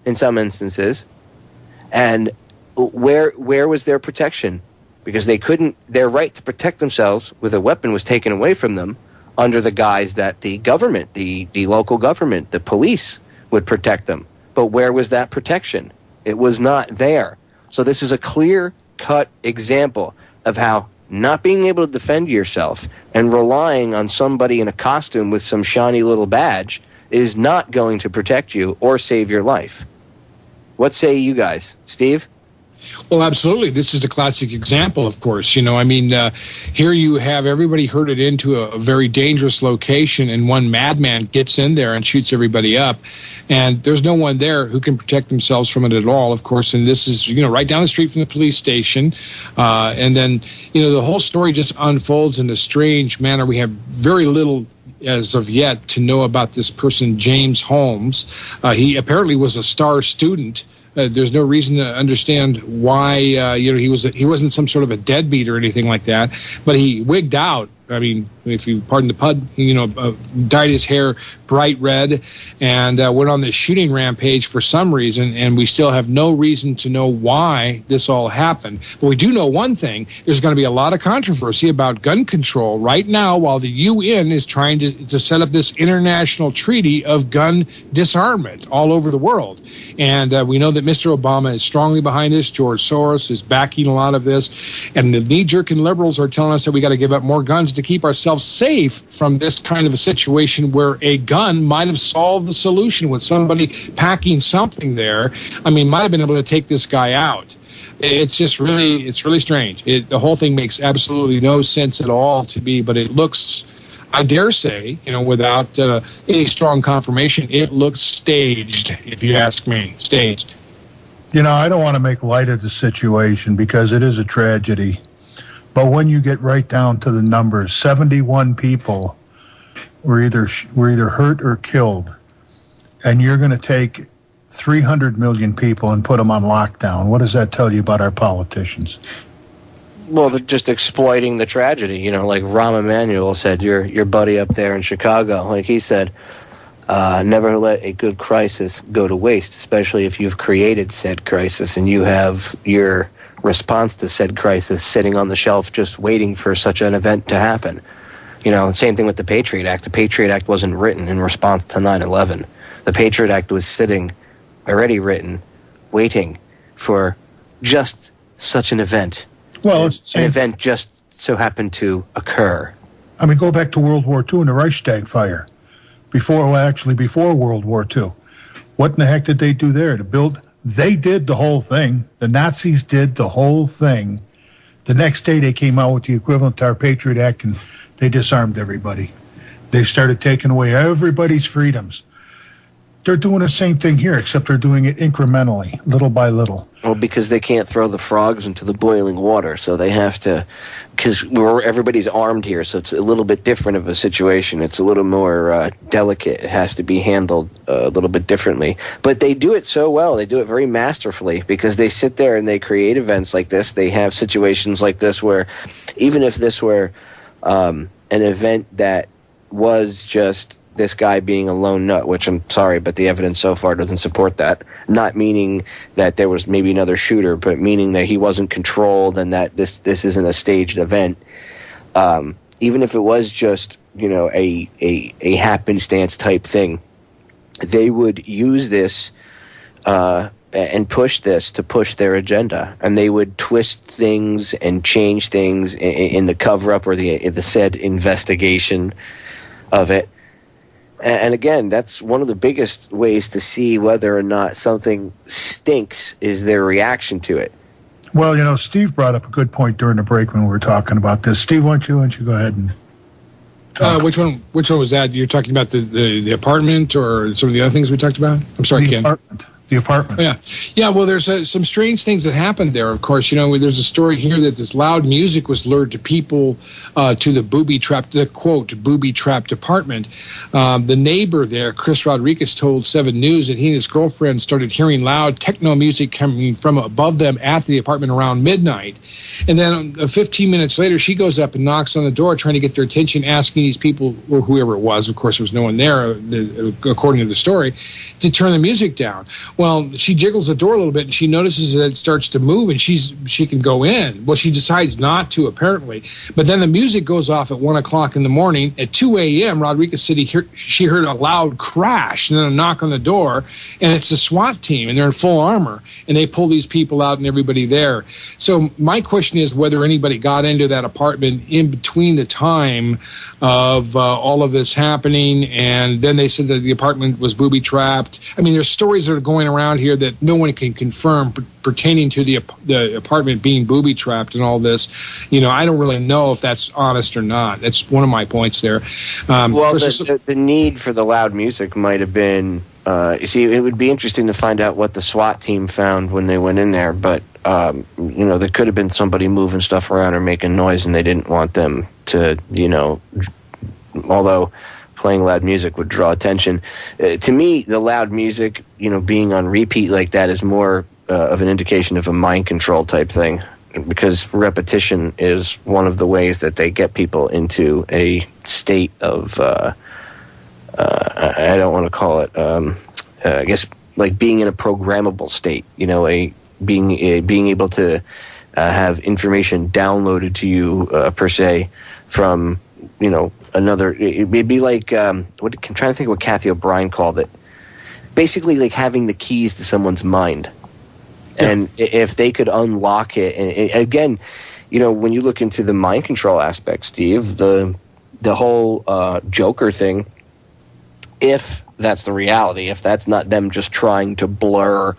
in some instances. And where was their protection? Because they couldn't, their right to protect themselves with a weapon was taken away from them under the guise that the government, the local government, the police would protect them. But where was that protection? It was not there. So this is a clear-cut example of how not being able to defend yourself and relying on somebody in a costume with some shiny little badge is not going to protect you or save your life. What say you guys? Steve? Well, absolutely. This is a classic example, of course. Here you have everybody herded into a very dangerous location, and one madman gets in there and shoots everybody up. And there's no one there who can protect themselves from it at all, of course. And this is, right down the street from the police station. And then, the whole story just unfolds in a strange manner. We have very little as of yet to know about this person, James Holmes. He apparently was a star student. There's no reason to understand why he wasn't some sort of a deadbeat or anything like that, but he wigged out. I mean, if you pardon the pun, dyed his hair bright red and went on this shooting rampage for some reason, and we still have no reason to know why this all happened. But we do know one thing. There's going to be a lot of controversy about gun control right now while the UN is trying to set up this international treaty of gun disarmament all over the world. And we know that Mr. Obama is strongly behind this. George Soros is backing a lot of this. And the knee-jerking liberals are telling us that we got to give up more guns to keep ourselves safe from this kind of a situation where a gun might have solved the solution with somebody packing something there. I mean, might have been able to take this guy out. It's really strange. The whole thing makes absolutely no sense at all to me, but it looks, I dare say, without any strong confirmation, it looks staged, if you ask me. Staged. I don't want to make light of the situation because it is a tragedy. But when you get right down to the numbers, 71 people were either hurt or killed, and you're going to take 300 million people and put them on lockdown. What does that tell you about our politicians? Well, they're just exploiting the tragedy. You know, like Rahm Emanuel said, your buddy up there in Chicago, like he said, never let a good crisis go to waste, especially if you've created said crisis and you have your response to said crisis sitting on the shelf just waiting for such an event to happen. You know, same thing with the Patriot Act. The Patriot Act wasn't written in response to 9/11. The Patriot Act was sitting, already written, waiting for just such an event. Well, it's an event just so happened to occur. I mean, go back to World War II and the Reichstag fire. Before World War II. What in the heck did they do there? They did the whole thing. The Nazis did the whole thing. The next day they came out with the equivalent to our Patriot Act and they disarmed everybody. They started taking away everybody's freedoms. They're doing the same thing here, except they're doing it incrementally, little by little. Well, because they can't throw the frogs into the boiling water, so they have to, because everybody's armed here, so it's a little bit different of a situation. It's a little more delicate. It has to be handled a little bit differently. But they do it so well. They do it very masterfully, because they sit there and they create events like this. They have situations like this where, even if this were an event that was just this guy being a lone nut, which I'm sorry, but the evidence so far doesn't support that. Not meaning that there was maybe another shooter, but meaning that he wasn't controlled and that this isn't a staged event. Even if it was just, you know, a happenstance type thing, they would use this and push this to push their agenda, and they would twist things and change things in the cover-up or the said investigation of it. And again, that's one of the biggest ways to see whether or not something stinks is their reaction to it. Well, you know, Steve brought up a good point during the break when we were talking about this. Steve, why don't you go ahead and talk? Which one was that? You're talking about the apartment or some of the other things we talked about? I'm sorry, Ken. The apartment. Yeah. Well, there's some strange things that happened there. Of course, you know, there's a story here that this loud music was lured to people to the booby-trapped apartment. The neighbor there, Chris Rodriguez, told 7 News that he and his girlfriend started hearing loud techno music coming from above them at the apartment around midnight. And then 15 minutes later, she goes up and knocks on the door, trying to get their attention, asking these people, or whoever it was, of course there was no one there, according to the story, to turn the music down. Well, she jiggles the door a little bit, and she notices that it starts to move, and she can go in. Well, she decides not to, apparently. But then the music goes off at 1 o'clock in the morning. At 2 a.m., Rodriguez said she heard a loud crash and then a knock on the door, and it's the SWAT team, and they're in full armor, and they pull these people out and everybody there. So my question is whether anybody got into that apartment in between the time of all of this happening, and then they said that the apartment was booby-trapped. I mean, there's stories that are going around here that no one can confirm pertaining to the apartment being booby-trapped and all this. You know, I don't really know if that's honest or not. That's one of my points there. Well, the need for the loud music might have been... you see, it would be interesting to find out what the SWAT team found when they went in there, but, you know, there could have been somebody moving stuff around or making noise, and they didn't want them to, you know... Although playing loud music would draw attention. To me, the loud music, you know, being on repeat like that is more of an indication of a mind control type thing, because repetition is one of the ways that they get people into a state of, I don't want to call it, I guess, like being in a programmable state, you know, being able to have information downloaded to you, per se, from, you know, another, it'd be like, I'm trying to think what Kathy O'Brien called it. Basically, like having the keys to someone's mind. Yeah. And if they could unlock it, and again, you know, when you look into the mind control aspect, Steve, the whole Joker thing, if that's the reality, if that's not them just trying to blur,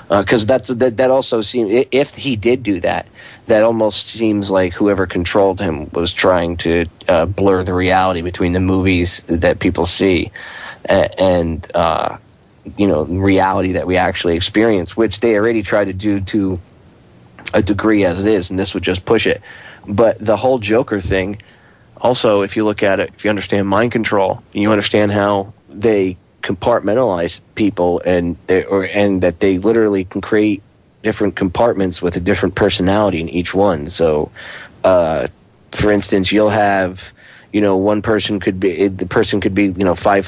because that also seems, if he did do that, that almost seems like whoever controlled him was trying to blur the reality between the movies that people see and you know, reality that we actually experience, which they already try to do to a degree as it is, and this would just push it. But the whole Joker thing, also, if you look at it, if you understand mind control, you understand how they compartmentalize people, and that they literally can create different compartments with a different personality in each one. So, for instance, you'll have, one person could be 5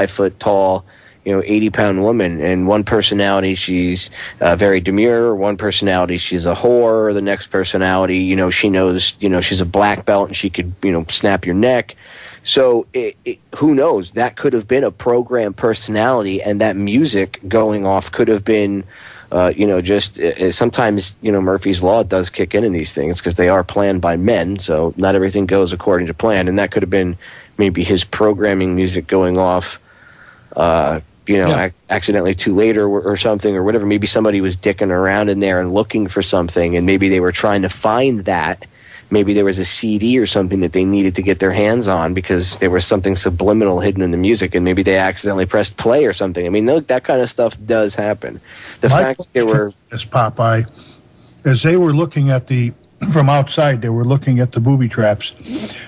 foot tall, 80-pound woman, and one personality she's very demure, one personality she's a whore, the next personality, she knows, she's a black belt and she could, snap your neck. So who knows? That could have been a program personality, and that music going off could have been, sometimes, Murphy's Law does kick in these things because they are planned by men, so not everything goes according to plan, and that could have been maybe his programming music going off, accidentally too late or something or whatever. Maybe somebody was dicking around in there and looking for something, and maybe they were trying to find that. Maybe there was a CD or something that they needed to get their hands on because there was something subliminal hidden in the music, and maybe they accidentally pressed play or something. I mean, that kind of stuff does happen. The fact that they were... As Popeye, as they were looking at from outside, they were looking at the booby traps,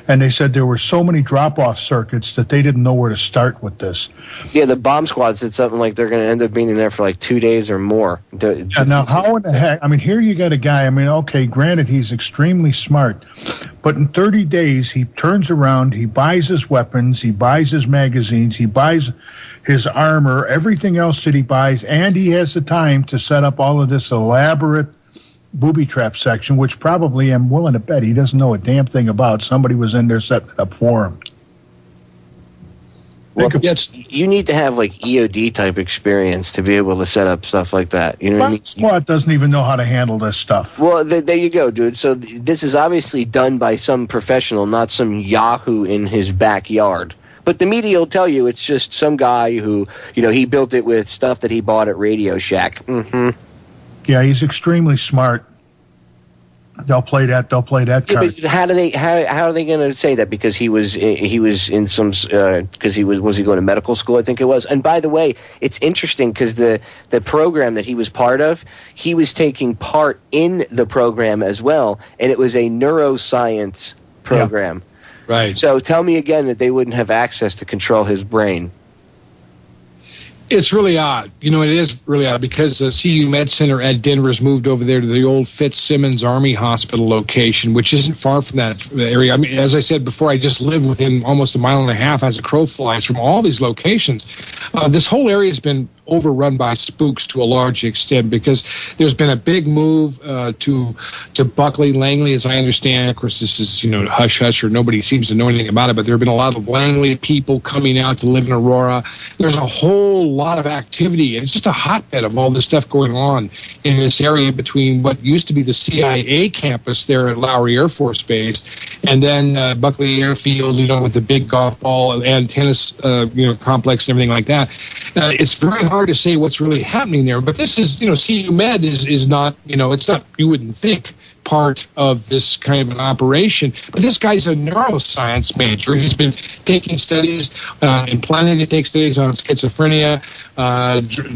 and they said there were so many drop-off circuits that they didn't know where to start with this. Yeah, the bomb squad said something like they're going to end up being in there for like 2 days or more. Now, how in the heck? I mean, here you got a guy, okay, granted, he's extremely smart, but in 30 days, he turns around, he buys his weapons, he buys his magazines, he buys his armor, everything else that he buys, and he has the time to set up all of this elaborate booby trap section, which probably I'm willing to bet he doesn't know a damn thing about. Somebody was in there setting it up for him. Well, you need to have like EOD type experience to be able to set up stuff like that. You know what I mean? Squad doesn't even know how to handle this stuff. Well, there you go, dude. So this is obviously done by some professional, not some yahoo in his backyard. But the media will tell you it's just some guy who, he built it with stuff that he bought at Radio Shack. Mm-hmm. Yeah, he's extremely smart. They'll play that card. But how are they going to say that? Because he was in some because was he going to medical school? I think it was. And by the way, it's interesting because the program that he was part of, he was taking part in the program as well, and it was a neuroscience program. Yeah. Right. So tell me again that they wouldn't have access to control his brain. It's really odd. It is really odd because the CU Med Center at Denver's moved over there to the old Fitzsimmons Army Hospital location, which isn't far from that area. I mean, as I said before, I just live within almost a mile and a half as a crow flies from all these locations. This whole area has been overrun by spooks to a large extent because there's been a big move to Buckley, Langley, as I understand. Of course, this is, hush hush or nobody seems to know anything about it, but there have been a lot of Langley people coming out to live in Aurora. There's a whole lot of activity, and it's just a hotbed of all this stuff going on in this area between what used to be the CIA campus there at Lowry Air Force Base and then Buckley Airfield, with the big golf ball and tennis, complex and everything like that. It's very hard to say what's really happening there, but this is, CU Med is not, it's not, you wouldn't think, part of this kind of an operation. But this guy's a neuroscience major. He's been taking studies and planning to take studies on schizophrenia,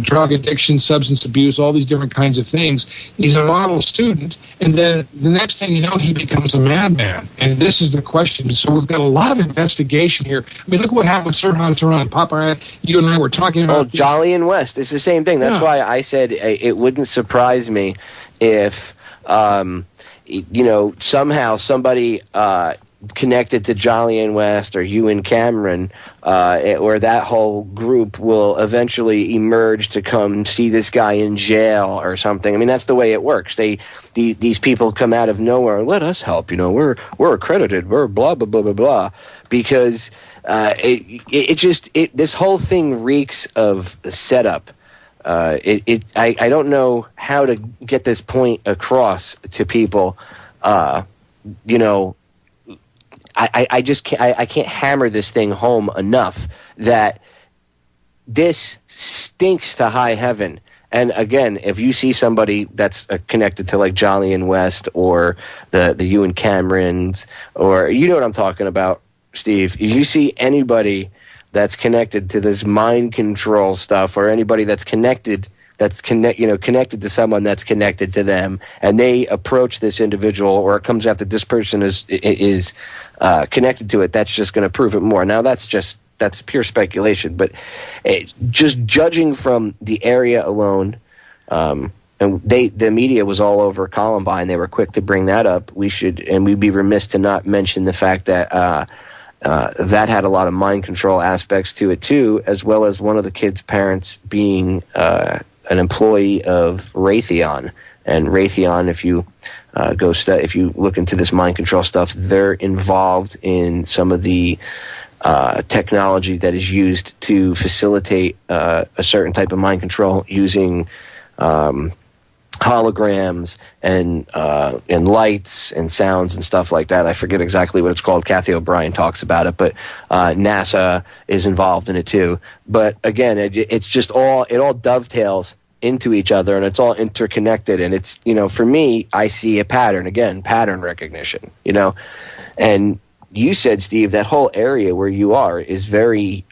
drug addiction, substance abuse, all these different kinds of things. He's a model student, and then the next thing you know, he becomes a madman. And this is the question. So we've got a lot of investigation here. I mean, look what happened with Sirhan Sirhan. Popeye, you and I were talking about Jolly and West. It's the same thing. That's why I said it wouldn't surprise me if somehow somebody connected to Jolly and West or you and Cameron or that whole group will eventually emerge to come see this guy in jail or something. I mean, that's the way it works. These people come out of nowhere. Let us help. We're accredited. We're blah blah blah blah blah. Because this whole thing reeks of setup. I don't know how to get this point across to people. I just can't hammer this thing home enough that this stinks to high heaven. And again, if you see somebody that's connected to like Jolly and West or the Ewan Camerons, or you know what I'm talking about, Steve, if you see anybody that's connected to this mind control stuff, or anybody that's connected to someone that's connected to them, and they approach this individual, or it comes out that this person is connected to it, that's just going to prove it more. Now, that's just that's pure speculation. But just judging from the area alone, and the media was all over Columbine. They were quick to bring that up. We'd be remiss to not mention the fact that that had a lot of mind control aspects to it too, as well as one of the kids' parents being an employee of Raytheon. And Raytheon, if you if you look into this mind control stuff, they're involved in some of the technology that is used to facilitate a certain type of mind control using holograms and lights and sounds and stuff like that. I forget exactly what it's called. Kathy O'Brien talks about it, but NASA is involved in it too. But again, it's just it all dovetails into each other, and it's all interconnected. And it's, for me, I see a pattern, again, pattern recognition, and you said, Steve, that whole area where you are is very,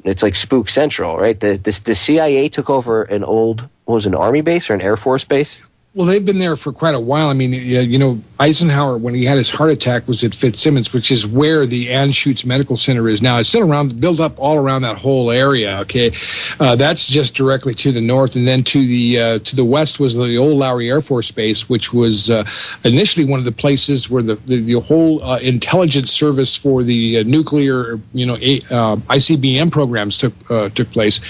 it's like Spook Central, right? The CIA took over an old, an Army base or an Air Force base? Well, they've been there for quite a while. I mean, Eisenhower, when he had his heart attack, was at Fitzsimmons, which is where the Anschutz Medical Center is now. It's still built up all around that whole area. Okay, that's just directly to the north, and then to the west was the old Lowry Air Force Base, which was initially one of the places where the whole intelligence service for the nuclear, ICBM programs took place,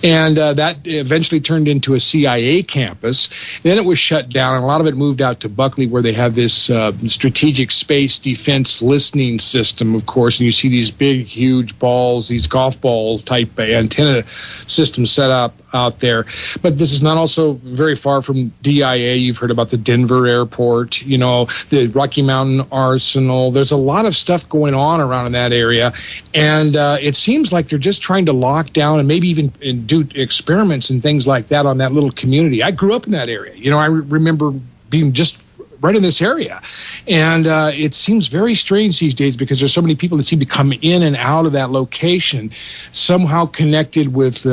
and that eventually turned into a CIA campus. And then it was shut down, and a lot of it moved out to Buckley, where they have this strategic space defense listening system, of course, and you see these big, huge balls, these golf ball type antenna systems set up out there. But this is not also very far from DIA. You've heard about the Denver airport, the Rocky Mountain Arsenal. There's a lot of stuff going on around in that area, and it seems like they're just trying to lock down and maybe even do experiments and things like that on that little community. I grew up in that area. I remember being just right in this area. And it seems very strange these days because there's so many people that seem to come in and out of that location, somehow connected with,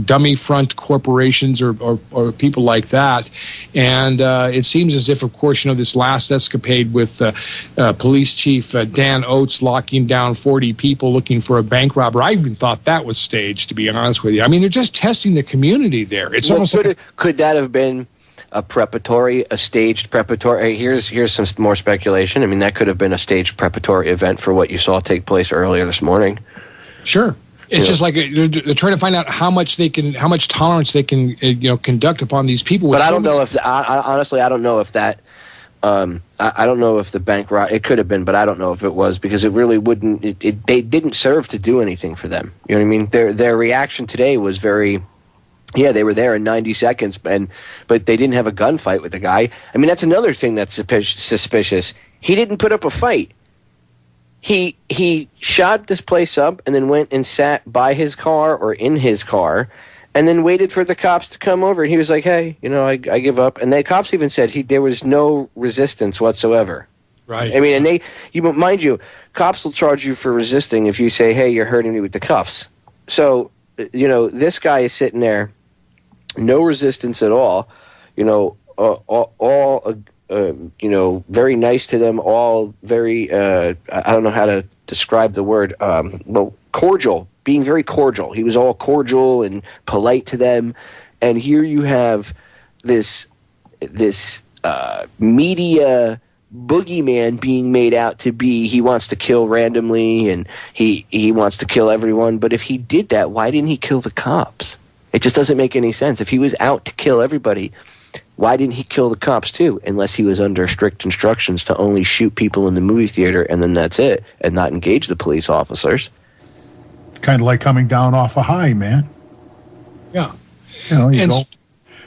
dummy front corporations or people like that. And it seems as if, of course, this last escapade with Police Chief Dan Oates locking down 40 people looking for a bank robber, I even thought that was staged, to be honest with you. I mean, they're just testing the community there. It's almost could that have been a staged preparatory? Here's some more speculation. I mean, that could have been a staged preparatory event for what you saw take place earlier this morning. Sure. It's just like they're trying to find out how much tolerance they can, conduct upon these people. But I don't know if honestly, I don't know if that. I don't know if the bank robbery, it could have been, but I don't know if it was, because it really wouldn't. They didn't serve to do anything for them. You know what I mean? Their reaction today was very. Yeah, they were there in 90 seconds, but they didn't have a gunfight with the guy. I mean, that's another thing that's suspicious. He didn't put up a fight. He shot this place up and then went and sat by his car or in his car and then waited for the cops to come over. And he was like, hey, I give up. And the cops even said there was no resistance whatsoever. Right. I mean, and mind you, cops will charge you for resisting if you say, hey, you're hurting me with the cuffs. So, this guy is sitting there. No resistance at all, all very nice to them, all very, I don't know how to describe the word, cordial, being very cordial. He was all cordial and polite to them. And here you have this media boogeyman being made out to be, he wants to kill randomly and he wants to kill everyone. But if he did that, why didn't he kill the cops? It just doesn't make any sense. If he was out to kill everybody, why didn't he kill the cops too? Unless he was under strict instructions to only shoot people in the movie theater and then that's it, and not engage the police officers. Kind of like coming down off a high, man. Yeah. You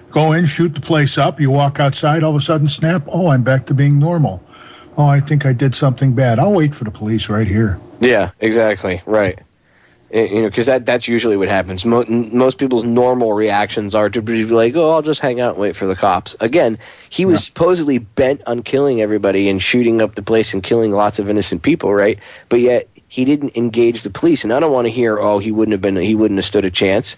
go in, shoot the place up, you walk outside, all of a sudden, snap, oh, I'm back to being normal. Oh, I think I did something bad. I'll wait for the police right here. Yeah, exactly, right. Because that's usually what happens. Most people's normal reactions are to be like, oh, I'll just hang out and wait for the cops. Again, he was supposedly bent on killing everybody and shooting up the place and killing lots of innocent people, right? But yet he didn't engage the police. And I don't want to hear, oh, he wouldn't have stood a chance.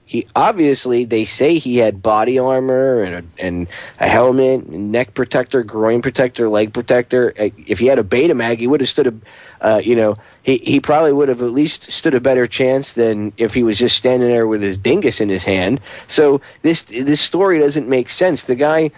He obviously, they say he had body armor and a helmet, neck protector, groin protector, leg protector. If he had a Betamax, he would have stood he probably would have at least stood a better chance than if he was just standing there with his dingus in his hand. So this story doesn't make sense. The guy,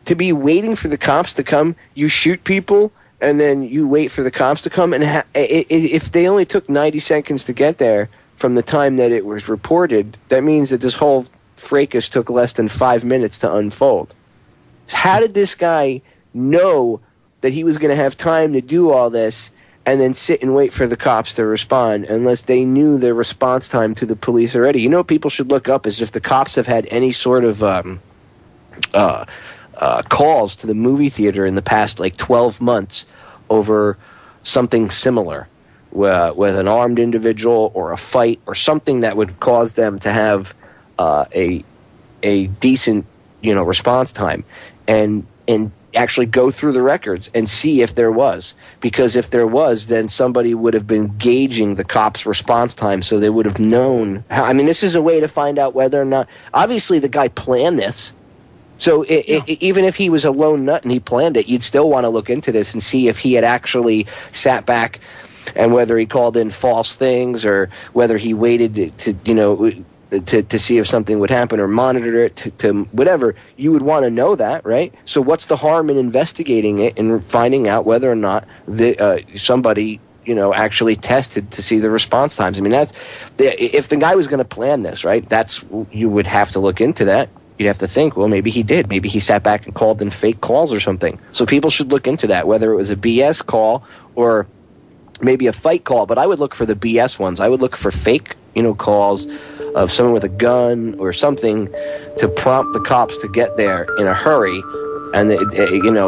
to be waiting for the cops to come, you shoot people, and then you wait for the cops to come. And if they only took 90 seconds to get there from the time that it was reported, that means that this whole fracas took less than 5 minutes to unfold. How did this guy know that he was going to have time to do all this and then sit and wait for the cops to respond, unless they knew their response time to the police already? You know what people should look up is if the cops have had any sort of calls to the movie theater in the past, 12 months over something similar, with an armed individual or a fight or something that would cause them to have a decent, response time, and actually go through the records and see if there was. Because if there was, then somebody would have been gauging the cops' response time, so they would have known. This is a way to find out whether or not. Obviously, the guy planned this. So even if he was a lone nut and he planned it, you'd still want to look into this and see if he had actually sat back and whether he called in false things or whether he waited to see if something would happen or monitor it to whatever. You would want to know that, right? So what's the harm in investigating it and finding out whether or not somebody actually tested to see the response times? If the guy was going to plan this, right, you would have to look into that. You'd have to think, well, maybe he did. Maybe he sat back and called in fake calls or something. So people should look into that, whether it was a BS call or maybe a fight call. But I would look for the BS ones. I would look for fake, calls of someone with a gun or something to prompt the cops to get there in a hurry, and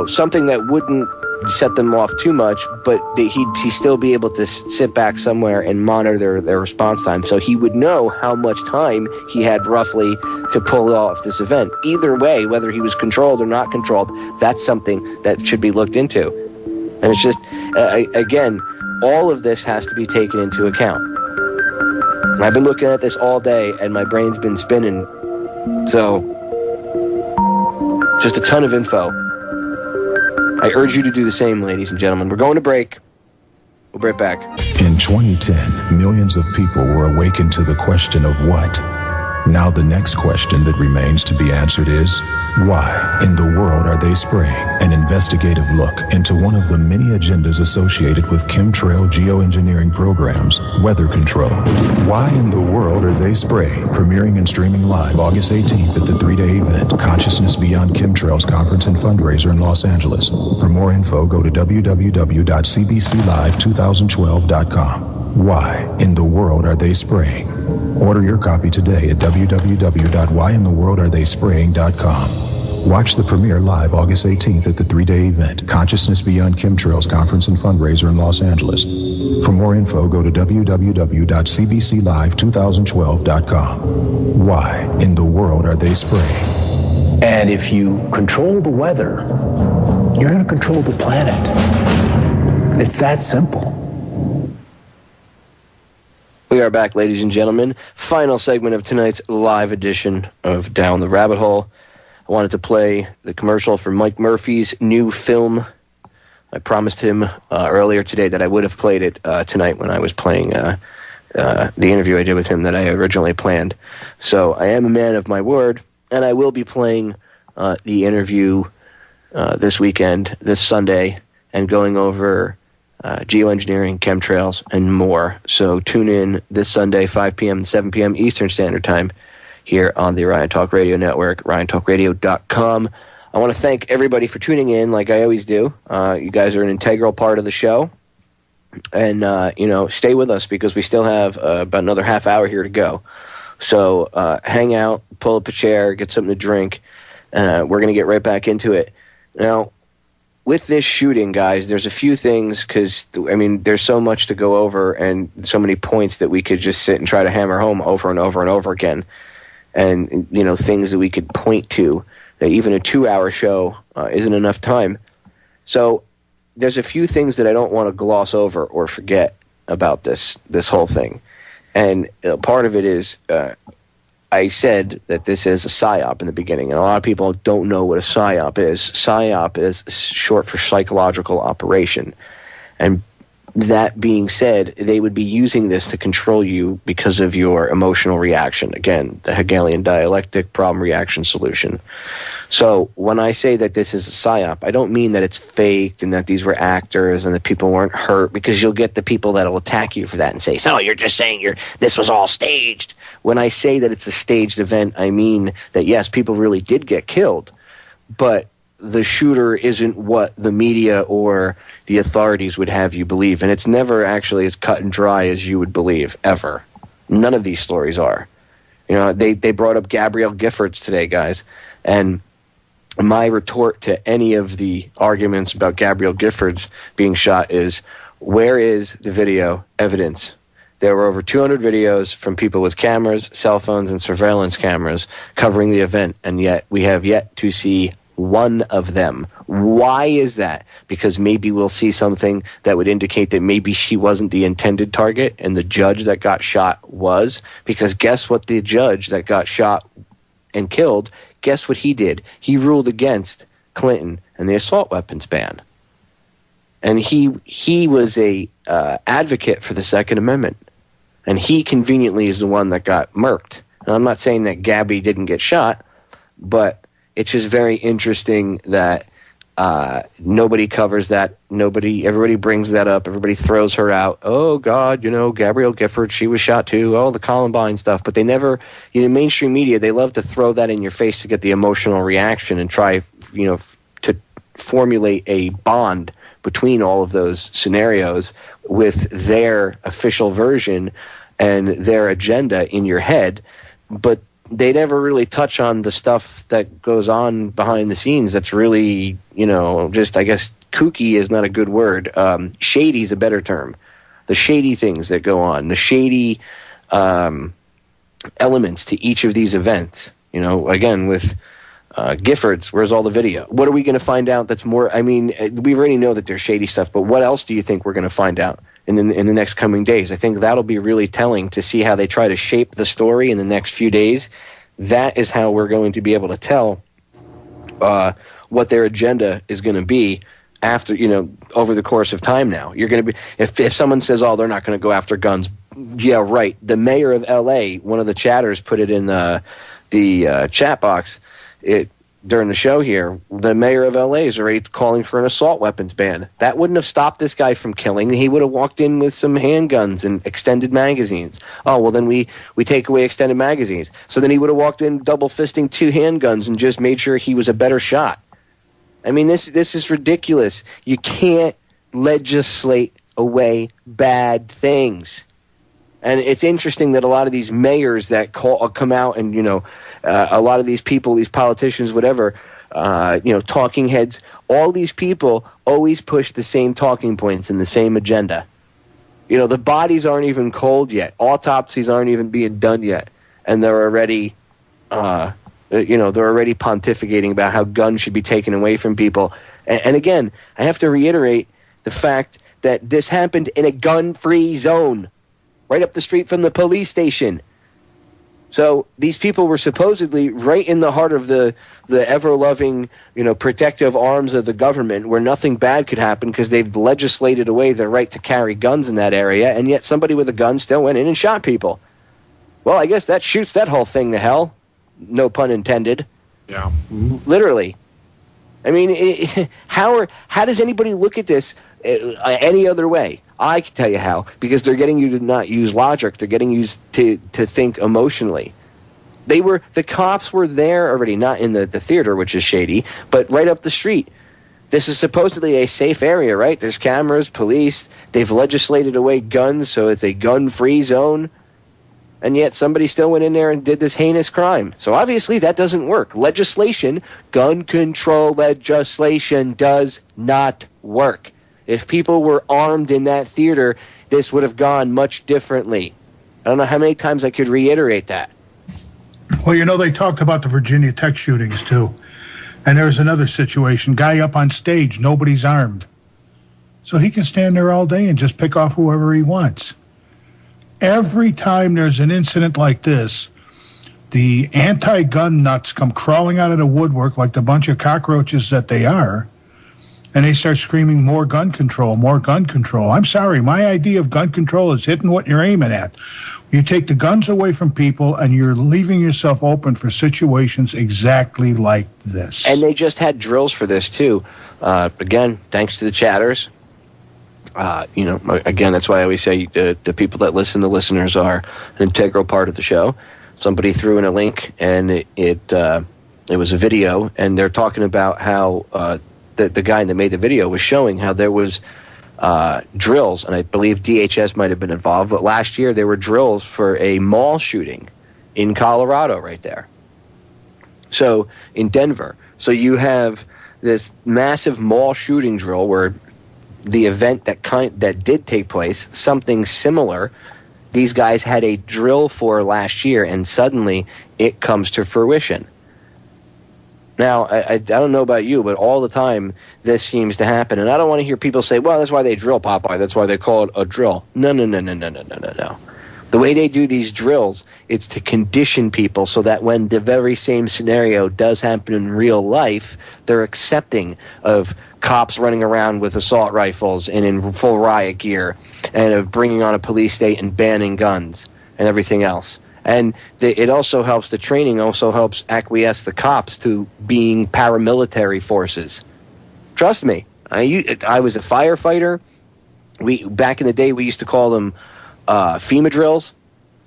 something that wouldn't set them off too much, but he'd still be able to sit back somewhere and monitor their response time, so he would know how much time he had roughly to pull off this event. Either way, whether he was controlled or not controlled, that's something that should be looked into. And it's just, again, all of this has to be taken into account. And I've been looking at this all day, and my brain's been spinning. So, just a ton of info. I urge you to do the same, ladies and gentlemen. We're going to break. We'll be right back. In 2010, millions of people were awakened to the question of what? Now the next question that remains to be answered is, why in the world are they spraying? An investigative look into one of the many agendas associated with chemtrail geoengineering programs, weather control. Why in the world are they spraying? Premiering and streaming live August 18th at the 3-day event, Consciousness Beyond Chemtrails Conference and Fundraiser in Los Angeles. For more info, go to www.cbclive2012.com. Why in the world are they spraying? Order your copy today at www.whyintheworldaretheyspraying.com. Watch the premiere live August 18th at the 3-day event, Consciousness Beyond Chemtrails Conference and Fundraiser in Los Angeles. For more info, go to www.cbclive2012.com. Why in the world are they spraying? And if you control the weather, you're going to control the planet. It's that simple. We are back, ladies and gentlemen. Final segment of tonight's live edition of Down the Rabbit Hole. I wanted to play the commercial for Mike Murphy's new film. I promised him earlier today that I would have played it tonight when I was playing the interview I did with him that I originally planned. So I am a man of my word, and I will be playing the interview this weekend, this Sunday, and going over geoengineering, chemtrails, and more. So tune in this Sunday, 5 p.m. and 7 p.m. Eastern Standard Time here on the Ryan Talk Radio Network, ryantalkradio.com. I want to thank everybody for tuning in like I always do. You guys are an integral part of the show. And, stay with us because we still have about another half hour here to go. So hang out, pull up a chair, get something to drink. We're going to get right back into it. Now, with this shooting, guys, there's a few things because, there's so much to go over and so many points that we could just sit and try to hammer home over and over and over again. And, things that we could point to. That even a 2-hour show isn't enough time. So there's a few things that I don't want to gloss over or forget about this whole thing. And part of it is I said that this is a PSYOP in the beginning, and a lot of people don't know what a PSYOP is. PSYOP is short for psychological operation. And that being said, they would be using this to control you because of your emotional reaction. Again, the Hegelian dialectic, problem, reaction, solution. So when I say that this is a PSYOP, I don't mean that it's faked and that these were actors and that people weren't hurt, because you'll get the people that will attack you for that and say, so you're just saying this was all staged. When I say that it's a staged event, I mean that, yes, people really did get killed, but the shooter isn't what the media or the authorities would have you believe. And it's never actually as cut and dry as you would believe, ever. None of these stories are. You know, they brought up Gabrielle Giffords today, guys. And my retort to any of the arguments about Gabrielle Giffords being shot is, where is the video evidence? There were over 200 videos from people with cameras, cell phones, and surveillance cameras covering the event, and yet we have yet to see one of them. Why is that? Because maybe we'll see something that would indicate that maybe she wasn't the intended target and the judge that got shot was. Because guess what the judge that got shot and killed, guess what he did? He ruled against Clinton and the assault weapons ban. And he was a advocate for the Second Amendment. And he conveniently is the one that got murked. And I'm not saying that Gabby didn't get shot, but it's just very interesting that nobody covers that. Everybody brings that up. Everybody throws her out. Oh, God, Gabrielle Gifford, she was shot too. Oh, the Columbine stuff. But they never, mainstream media, they love to throw that in your face to get the emotional reaction and try, to formulate a bond between all of those scenarios with their official version and their agenda in your head. But they never really touch on the stuff that goes on behind the scenes that's really, just, I guess, kooky is not a good word. Shady is a better term. The shady things that go on, the shady elements to each of these events. Again, with Giffords, where's all the video? What are we going to find out that's more? I mean, we already know that there's shady stuff, but what else do you think we're going to find out in the next coming days? I think that'll be really telling to see how they try to shape the story in the next few days. That is how we're going to be able to tell what their agenda is going to be after, over the course of time now. You're going to be, if someone says, oh, they're not going to go after guns, yeah, right. The mayor of L.A., one of the chatters put it in the chat box during the show here. The mayor of L.A. is already calling for an assault weapons ban. That wouldn't have stopped this guy from killing. He would have walked in with some handguns and extended magazines. Oh, well, then we take away extended magazines. So then he would have walked in double fisting 2 handguns and just made sure he was a better shot. I mean, this is ridiculous. You can't legislate away bad things. And it's interesting that a lot of these mayors that come out and, a lot of these people, these politicians, whatever, talking heads, all these people always push the same talking points and the same agenda. The bodies aren't even cold yet. Autopsies aren't even being done yet. And they're already, they're already pontificating about how guns should be taken away from people. And again, I have to reiterate the fact that this happened in a gun-free zone, right up the street from the police station. So these people were supposedly right in the heart of the ever-loving, protective arms of the government, where nothing bad could happen because they've legislated away their right to carry guns in that area, and yet somebody with a gun still went in and shot people. Well, I guess that shoots that whole thing to hell. No pun intended. Yeah. Literally. I mean, how does anybody look at this any other way? I can tell you how, because they're getting you to not use logic. They're getting you to think emotionally. The cops were there already, not in the theater, which is shady, but right up the street. This is supposedly a safe area, right? There's cameras, police. They've legislated away guns, so it's a gun-free zone. And yet somebody still went in there and did this heinous crime. So obviously that doesn't work. Legislation, gun control legislation does not work. If people were armed in that theater, this would have gone much differently. I don't know how many times I could reiterate that. Well, they talked about the Virginia Tech shootings, too. And there's another situation. Guy up on stage, nobody's armed. So he can stand there all day and just pick off whoever he wants. Every time there's an incident like this, the anti-gun nuts come crawling out of the woodwork like the bunch of cockroaches that they are, and they start screaming, more gun control, more gun control. I'm sorry, my idea of gun control is hitting what you're aiming at. You take the guns away from people, and you're leaving yourself open for situations exactly like this. And they just had drills for this, too. Again, thanks to the chatters. Again, that's why I always say the people that listen, the listeners, are an integral part of the show. Somebody threw in a link, and it was a video, and they're talking about how the guy that made the video was showing how there was drills, and I believe DHS might have been involved, but last year there were drills for a mall shooting in Colorado right there. So, in Denver. So you have this massive mall shooting drill where the event that did take place, something similar, these guys had a drill for last year, and suddenly it comes to fruition. Now, I don't know about you, but all the time this seems to happen. And I don't want to hear people say, well, that's why they drill Popeye. That's why they call it a drill. No. The way they do these drills, it's to condition people so that when the very same scenario does happen in real life, they're accepting of cops running around with assault rifles and in full riot gear, and of bringing on a police state and banning guns and everything else. And it also helps, the training also helps acquiesce the cops to being paramilitary forces. Trust me, I was a firefighter. Back in the day, we used to call them FEMA drills.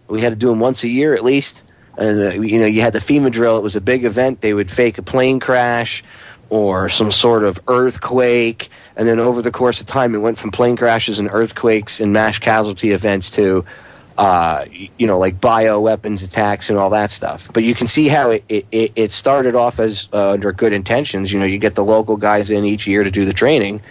We had to do them once a year at least. And you had the FEMA drill. It was a big event. They would fake a plane crash or some sort of earthquake. And then over the course of time, it went from plane crashes and earthquakes and mass casualty events to like bioweapons attacks and all that stuff. But you can see how it started off as under good intentions. You get the local guys in each year to do the training,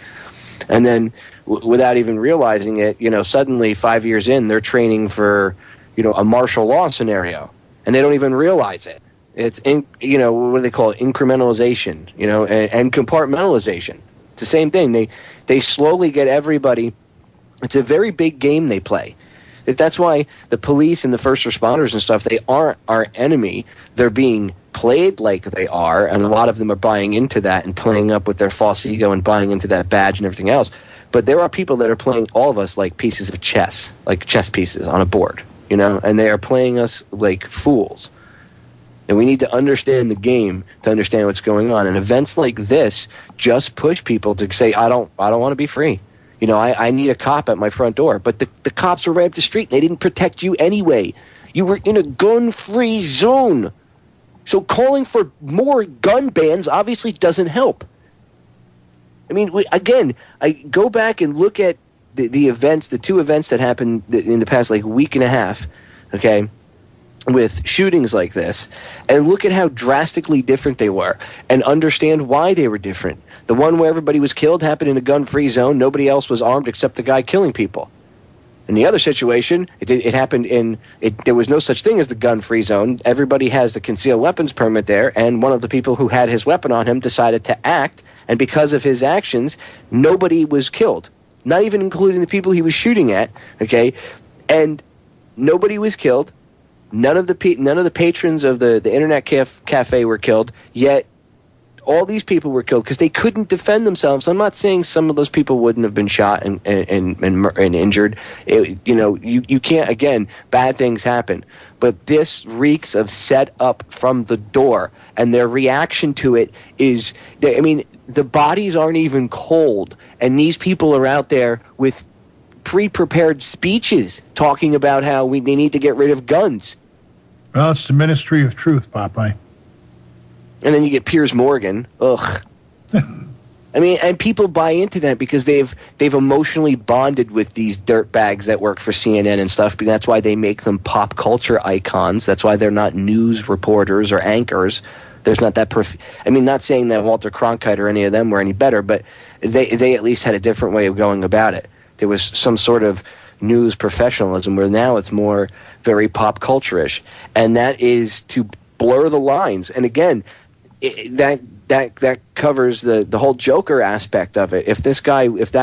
and then without even realizing it, suddenly 5 years in, they're training for a martial law scenario, and they don't even realize it. It's what do they call it? Incrementalization, and compartmentalization. It's the same thing. They slowly get everybody. It's a very big game they play. That's why the police and the first responders and stuff, they aren't our enemy. They're being played like they are, and a lot of them are buying into that and playing up with their false ego and buying into that badge and everything else. But there are people that are playing all of us like pieces of chess, like chess pieces on a board, and they are playing us like fools. And we need to understand the game to understand what's going on. And events like this just push people to say, I don't want to be free. I need a cop at my front door. But the cops were right up the street. They didn't protect you anyway. You were in a gun-free zone. So calling for more gun bans obviously doesn't help. I mean, I go back and look at the events, the two events that happened in the past week and a half, okay, with shootings like this, and look at how drastically different they were and understand why they were different. The one where everybody was killed happened in a gun-free zone. Nobody else was armed except the guy killing people. In the other situation, it happened there was no such thing as the gun-free zone. Everybody has the concealed weapons permit there, and one of the people who had his weapon on him decided to act, and because of his actions, nobody was killed, not even including the people he was shooting at, okay? And nobody was killed. None of the patrons of the internet cafe were killed, yet all these people were killed because they couldn't defend themselves. I'm not saying some of those people wouldn't have been shot and injured. You can't, again, bad things happen. But this reeks of set up from the door, and their reaction to it is, the bodies aren't even cold, and these people are out there with pre-prepared speeches talking about how they need to get rid of guns. Well, it's the Ministry of Truth, Popeye. And then you get Piers Morgan. Ugh. And people buy into that because they've emotionally bonded with these dirtbags that work for CNN and stuff. But that's why they make them pop culture icons. That's why they're not news reporters or anchors. There's not that not saying that Walter Cronkite or any of them were any better, but they at least had a different way of going about it. There was some sort of news professionalism where now it's more very pop culture-ish. And that is to blur the lines. And again, that covers the whole Joker aspect of it. If this guy was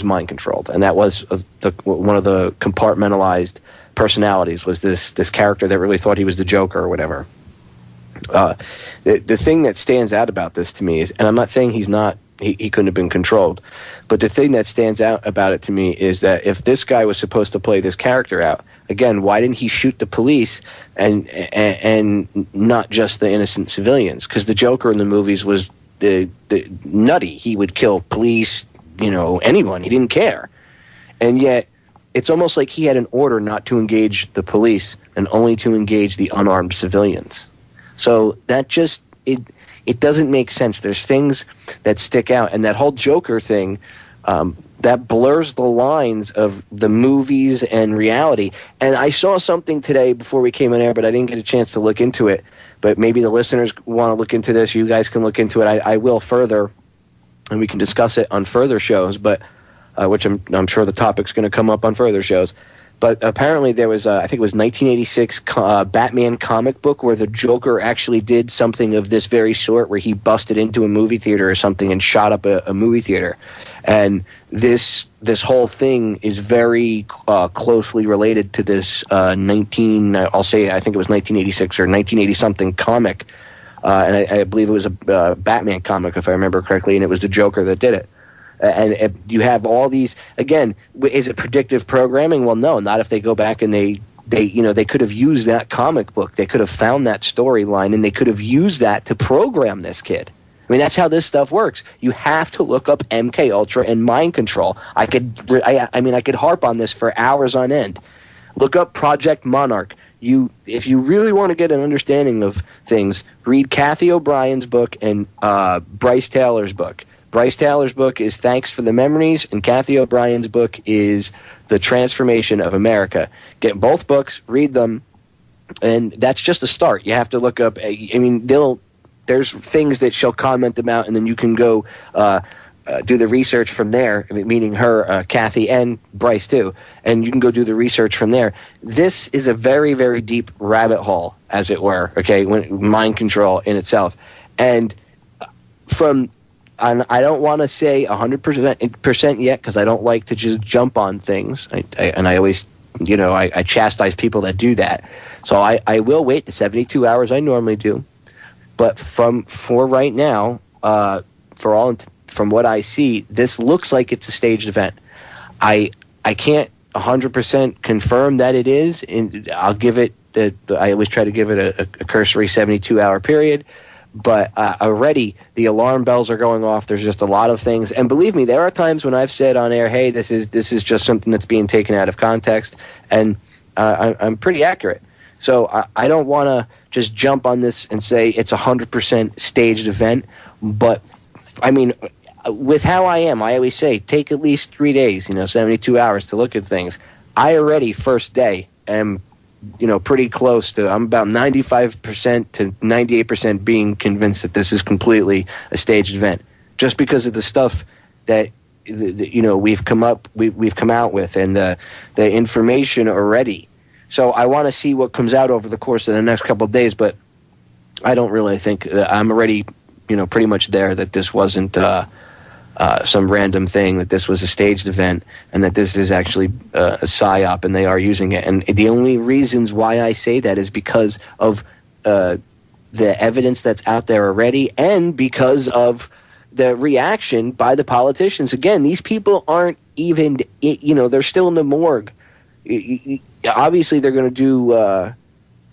mind controlled, and that was one of the compartmentalized personalities, was this character that really thought he was the Joker or whatever. The thing that stands out about this to me is, and I'm not saying he couldn't have been controlled, but the thing that stands out about it to me is that if this guy was supposed to play this character out, again, why didn't he shoot the police and not just the innocent civilians? Because the Joker in the movies was the nutty. He would kill police, anyone. He didn't care. And yet, it's almost like he had an order not to engage the police and only to engage the unarmed civilians. So that just, it doesn't make sense. There's things that stick out. And that whole Joker thing, that blurs the lines of the movies and reality. And I saw something today before we came on air, but I didn't get a chance to look into it. But maybe the listeners want to look into this. You guys can look into it. I will further, and we can discuss it on further shows, but which I'm sure the topic's going to come up on further shows. But apparently there was, I think it was 1986 Batman comic book where the Joker actually did something of this very sort, where he busted into a movie theater or something and shot up a movie theater. And this whole thing is very closely related to this I think it was 1986 or 1980 something comic. And I believe it was a Batman comic, if I remember correctly, and it was the Joker that did it. And you have all these, again, is it predictive programming? Well, no, not if they go back and they could have used that comic book. They could have found that storyline and they could have used that to program this kid. I mean, that's how this stuff works. You have to look up MK Ultra and mind control. I could harp on this for hours on end. Look up Project Monarch. If you really want to get an understanding of things, read Kathy O'Brien's book and Bryce Taylor's book. Bryce Taylor's book is Thanks for the Memories, and Kathy O'Brien's book is The Transformation of America. Get both books, read them, and that's just a start. You have to look up, there's things that she'll comment them out, and then you can go do the research from there, meaning her, Kathy, and Bryce too, and you can go do the research from there. This is a very, very deep rabbit hole, as it were, okay, mind control in itself. And I don't want to say 100% yet, because I don't like to just jump on things. I always, I chastise people that do that. So I will wait the 72 hours I normally do. But for right now, from what I see, this looks like it's a staged event. I can't 100% confirm that it is. And I'll give it. I always try to give it a cursory 72-hour period. But already the alarm bells are going off. There's just a lot of things, and believe me, there are times when I've said on air, "Hey, this is just something that's being taken out of context," and I'm pretty accurate. So I don't want to just jump on this and say it's 100% staged event. But I mean, with how I am, I always say take at least 3 days, 72 hours to look at things. I already first day am pretty close to, I'm about 95% to 98% being convinced that this is completely a staged event, just because of the stuff that we've come out with and the information already. So I want to see what comes out over the course of the next couple of days, but I don't really think that I'm already pretty much there, that this wasn't some random thing, that this was a staged event, and that this is actually a psyop, and they are using it. And the only reasons why I say that is because of the evidence that's out there already, and because of the reaction by the politicians. Again, these people aren't even, they're still in the morgue. Obviously, they're going to do,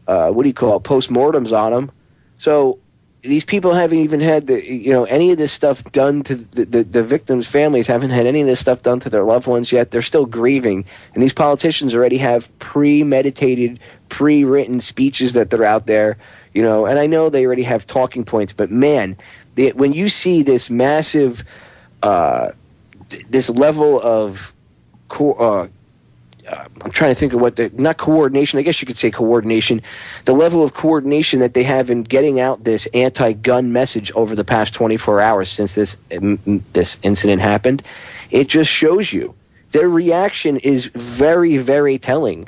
postmortems on them. So these people haven't even had any of this stuff done to the victims' families, haven't had any of this stuff done to their loved ones yet. They're still grieving. And these politicians already have premeditated, pre-written speeches that they're out there, and I know they already have talking points, but man, when you see this massive, this level of I'm trying to think of not coordination, I guess you could say coordination, the level of coordination that they have in getting out this anti-gun message over the past 24 hours since this incident happened, it just shows you. Their reaction is very, very telling,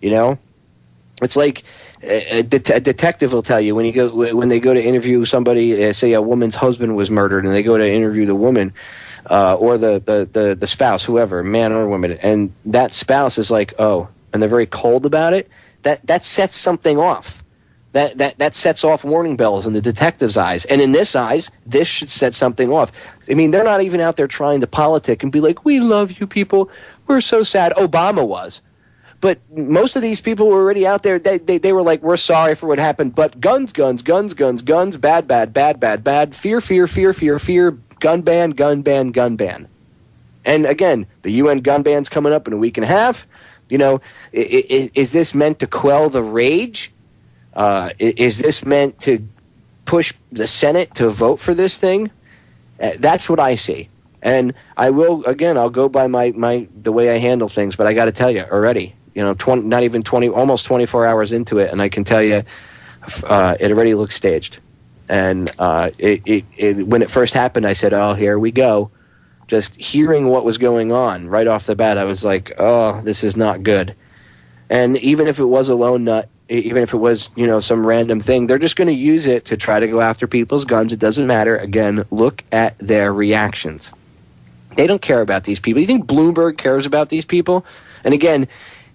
It's like a detective will tell you when they go to interview somebody, say a woman's husband was murdered, and they go to interview the woman, or the spouse, whoever, man or woman, and that spouse is like, oh, and they're very cold about it, that sets something off. That sets off warning bells in the detective's eyes. And in this eyes, this should set something off. I mean, they're not even out there trying to politic and be like, we love you people. We're so sad. Obama was. But most of these people were already out there. They were like, we're sorry for what happened. But guns, guns, guns, guns, guns, bad, bad, bad, bad, bad. Fear, fear, fear, fear, fear. Gun ban, gun ban, gun ban. And again, the UN gun ban's coming up in a week and a half. You know, is this meant to quell the rage? Is this meant to push the Senate to vote for this thing? That's what I see. And I will, again, I'll go by the way I handle things, but I got to tell you already, you know, almost 24 hours into it, and I can tell you it already looks staged. And when it first happened, I said, oh, here we go. Just hearing what was going on right off the bat, I was like, oh, this is not good. And even if it was a lone nut, even if it was, you know, some random thing, they're just going to use it to try to go after people's guns. It doesn't matter. Again, look at their reactions. They don't care about these people. You think Bloomberg cares about these people? And again,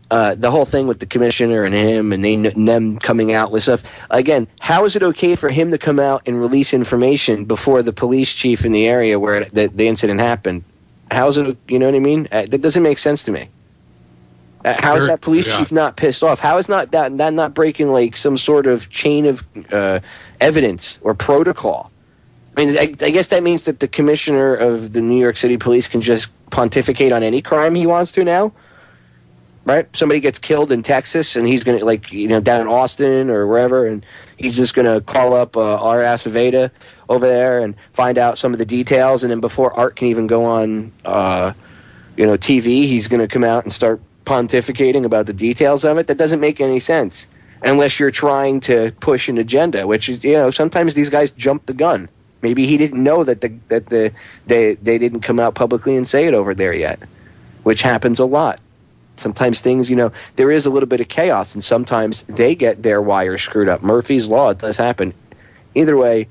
the whole thing with the commissioner and him and them coming out with stuff. Again, how is it okay for him to come out and release information before the police chief in the area where the incident happened? How is it, you know what I mean? That doesn't make sense to me. How is that police chief not pissed off? How is that not breaking like some sort of chain of evidence or protocol? I mean, I guess that means that the commissioner of the New York City Police can just pontificate on any crime he wants to now, right? Somebody gets killed in Texas, and he's going to, like, you know, down in Austin or wherever, and he's just going to call up our Aceveda over there and find out some of the details, and then before Art can even go on, TV, he's going to come out and start pontificating about the details of it. That doesn't make any sense unless you're trying to push an agenda, which is, you know, sometimes these guys jump the gun. Maybe he didn't know that they didn't come out publicly and say it over there yet, which happens a lot. Sometimes things, you know, there is a little bit of chaos, and sometimes they get their wires screwed up. Murphy's Law, it does happen. Either way,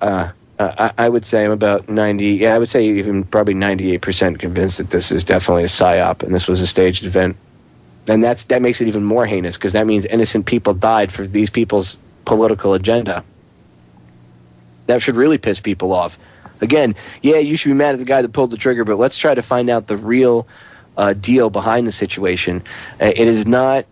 I would say I'm about 90, I would say even probably 98% convinced that this is definitely a psyop and this was a staged event. And that makes it even more heinous, because that means innocent people died for these people's political agenda. That should really piss people off. Again, yeah, you should be mad at the guy that pulled the trigger, but let's try to find out the real deal behind the situation. It is not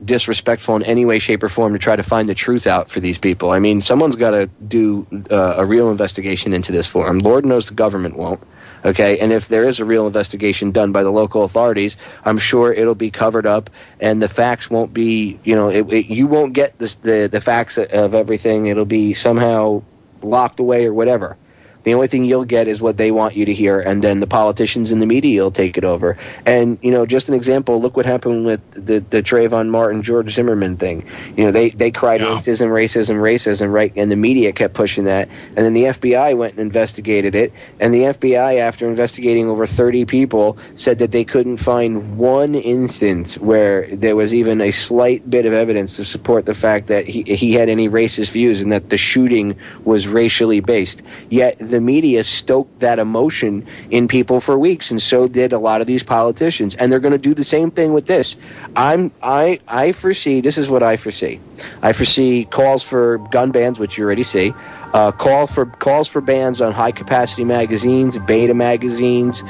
disrespectful in any way, shape, or form to try to find the truth out for these people. I mean, someone's got to do a real investigation into this for them. Lord knows the government won't. Okay, and if there is a real investigation done by the local authorities, I'm sure it'll be covered up, and the facts won't be, you know, you won't get the facts of everything. It'll be somehow locked away or whatever. The only thing you'll get is what they want you to hear, and then the politicians and the media will take it over. And, you know, just an example, look what happened with the Trayvon Martin, George Zimmerman thing. You know, they cried racism, racism, racism, right? And the media kept pushing that. And then the FBI went and investigated it. And the FBI, after investigating over 30 people, said that they couldn't find one instance where there was even a slight bit of evidence to support the fact that he had any racist views and that the shooting was racially based. Yet the media stoked that emotion in people for weeks, and so did a lot of these politicians. And they're going to do the same thing with this. I foresee, this is what I foresee. I foresee calls for gun bans, which you already see. Calls for bans on high-capacity magazines, beta magazines,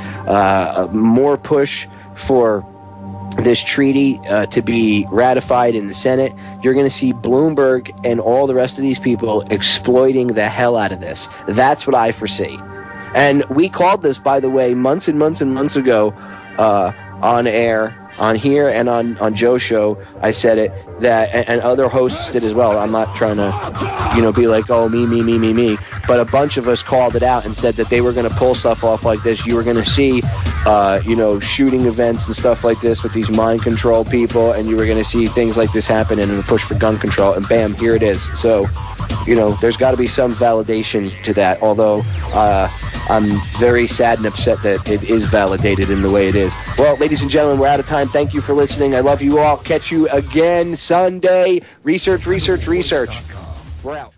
more push for this treaty to be ratified in the Senate. You're going to see Bloomberg and all the rest of these people exploiting the hell out of this. That's what I foresee. And we called this, by the way, months and months and months ago on air, on here and on Joe's show. I said it, that, and other hosts did as well. I'm not trying to, you know, be like, oh, me. But a bunch of us called it out and said that they were going to pull stuff off like this. You were going to see, shooting events and stuff like this with these mind control people, and you were going to see things like this happen and a push for gun control, and bam, here it is. So, you know, there's got to be some validation to that, although I'm very sad and upset that it is validated in the way it is. Well, ladies and gentlemen, we're out of time. Thank you for listening. I love you all. Catch you again Sunday. Research. We're out.